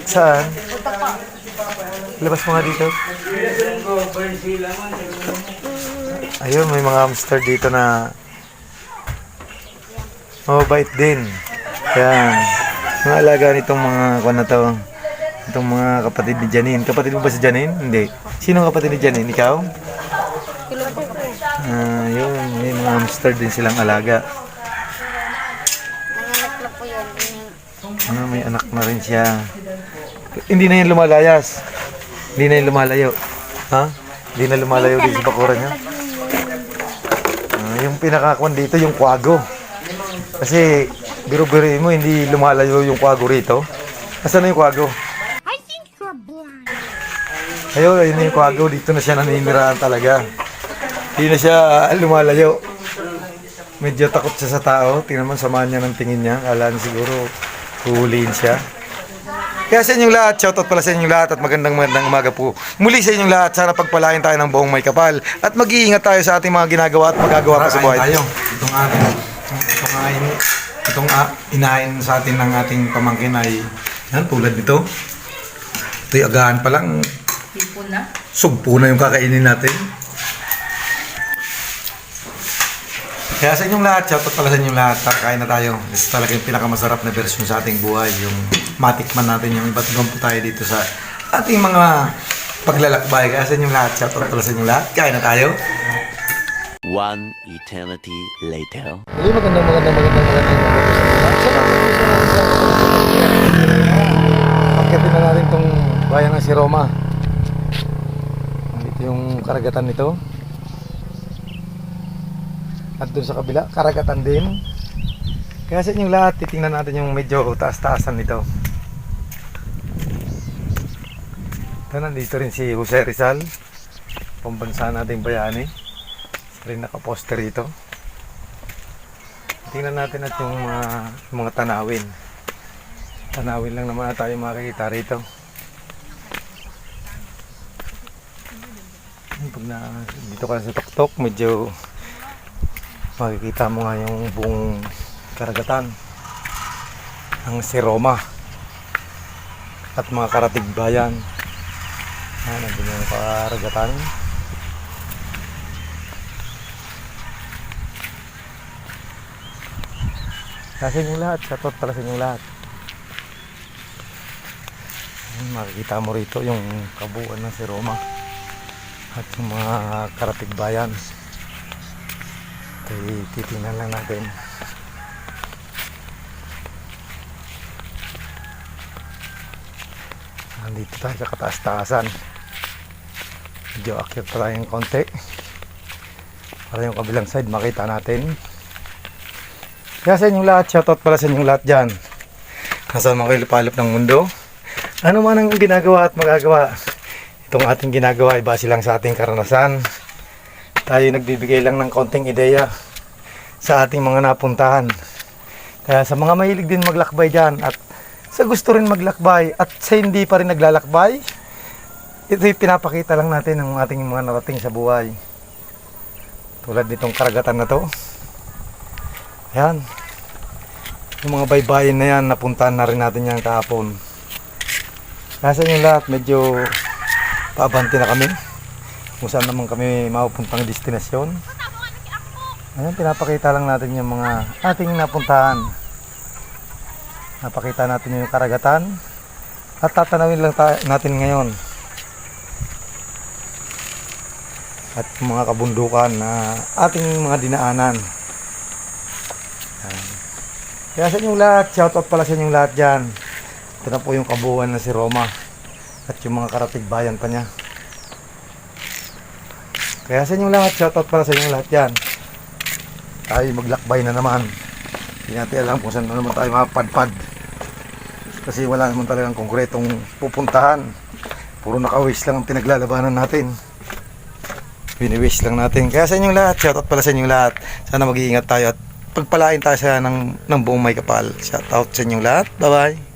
Saan? Labas mo nga dito. Ayun, may mga hamster dito na mabait din. Yan. Mga alaga nitong mga kwan na to. Itong mga kapatid ni Janine. Kapatid mo ba si Janine? Hindi. Sino ang kapatid ni Janine? Ikaw? Yun. May mga hamster din silang alaga. Nanganak na po yan. May anak na rin siya. Hindi na yan lumalayas. Hindi na yan lumalayo. Ha? Hindi na lumalayo din sa bakuran niya. Yung pinakakwan dito, yung kwago. Kasi, biro-biro mo, hindi lumalayo yung kwago rito. Asan na yung kwago? Ayun, ayun na yung kwago. Dito na siya naninirahan talaga. Hindi na siya lumalayo. Medyo takot siya sa tao. Tingnan mo, samahan niya ng tingin niya. Kala niya siguro huhulihin siya. Kaya sa inyong lahat, shoutout pala sa inyong lahat at magandang umaga po. Muli sa inyong lahat, sana pagpalain tayo ng buong may kapal. At mag-iingat tayo sa ating mga ginagawa at magagawa pa sa buhay. Tayo. Itong inahin sa atin ng ating pamangkin ay yan, tulad nito. Ito'y agahan pa lang. Sugpo na yung kakainin natin. Kaya sa inyong lahat, shoutout pala sa inyong lahat. Kain na tayo. Ito talaga yung pinakamasarap na version sa ating buhay. Yung matikman natin yung iba't ibang po tayo dito sa ating mga paglalakbay. Kaya sa inyong lahat, shoutout pala sa inyong lahat. Kain na tayo. One eternity later. Magandang Akitin na natin itong bayan ng si Roma. Dito yung karagatan nito. At doon sa kabila, karagatan din. Kaya sa inyong lahat, titingnan natin yung medyo taas-taasan nito. Ito, nandito rin si Jose Rizal, pambansa nating bayani. Isa rin nakaposter rito. Tingnan natin at yung mga tanawin. Tanawin lang naman tayo makikita rito. Pag dito ka sa tuktok, medyo makikita mo nga yung buong karagatan ng si Roma at mga karatig bayan. Nandun yung karagatan. Sa inyong lahat, shoutout pala sa inyong lahat. Makikita mo rito yung kabuuan ng si Roma at yung mga karatig bayan. Titingnan lang natin. Nandito tayo sa kataas-taasan. Medyo akyat pa tayong konti para yung kabilang side makita natin. Kaya sa inyong lahat, shoutout pala sa inyong lahat dyan. Nasa mga kilipalip ng mundo. Ano man ang ginagawa at magagawa, itong ating ginagawa ay base lang sa ating karanasan. Tayo nagbibigay lang ng konting ideya sa ating mga napuntahan. Kaya sa mga mahilig din maglakbay dyan at sa gusto rin maglakbay at sa hindi pa rin naglalakbay, ito'y pinapakita lang natin ng ating mga narating sa buhay. Tulad nitong karagatan na to. Ayan. Yung mga baybayin na yan, napuntahan na rin natin yan kahapon. Kaya sa inyong lahat, medyo paabante na kami. Kung saan naman kami mapupuntang destinasyon. Ayan, pinapakita lang natin yung mga ating napuntahan. Napakita natin yung karagatan. At tatanawin lang natin ngayon. At mga kabundukan na ating mga dinaanan. Ayan. Kaya sa inyong lahat, shoutout pala sa inyong lahat dyan. Ito na po yung kabuuan na si Roma. At yung mga karatig bayan pa niya. Kaya sa inyong lahat, shoutout para sa inyong lahat yan. Tayo maglakbay na naman. Hindi natin alam kung saan na naman tayo mapadpad. Kasi wala naman talagang konkretong pupuntahan. Puro naka-wish lang ang pinaglalabanan natin. Bini-wish lang natin. Kaya sa inyong lahat, shoutout pala sa inyong lahat. Sana mag-iingat tayo at pagpalain tayo ng buong may kapal. Shoutout sa inyong lahat. Bye-bye.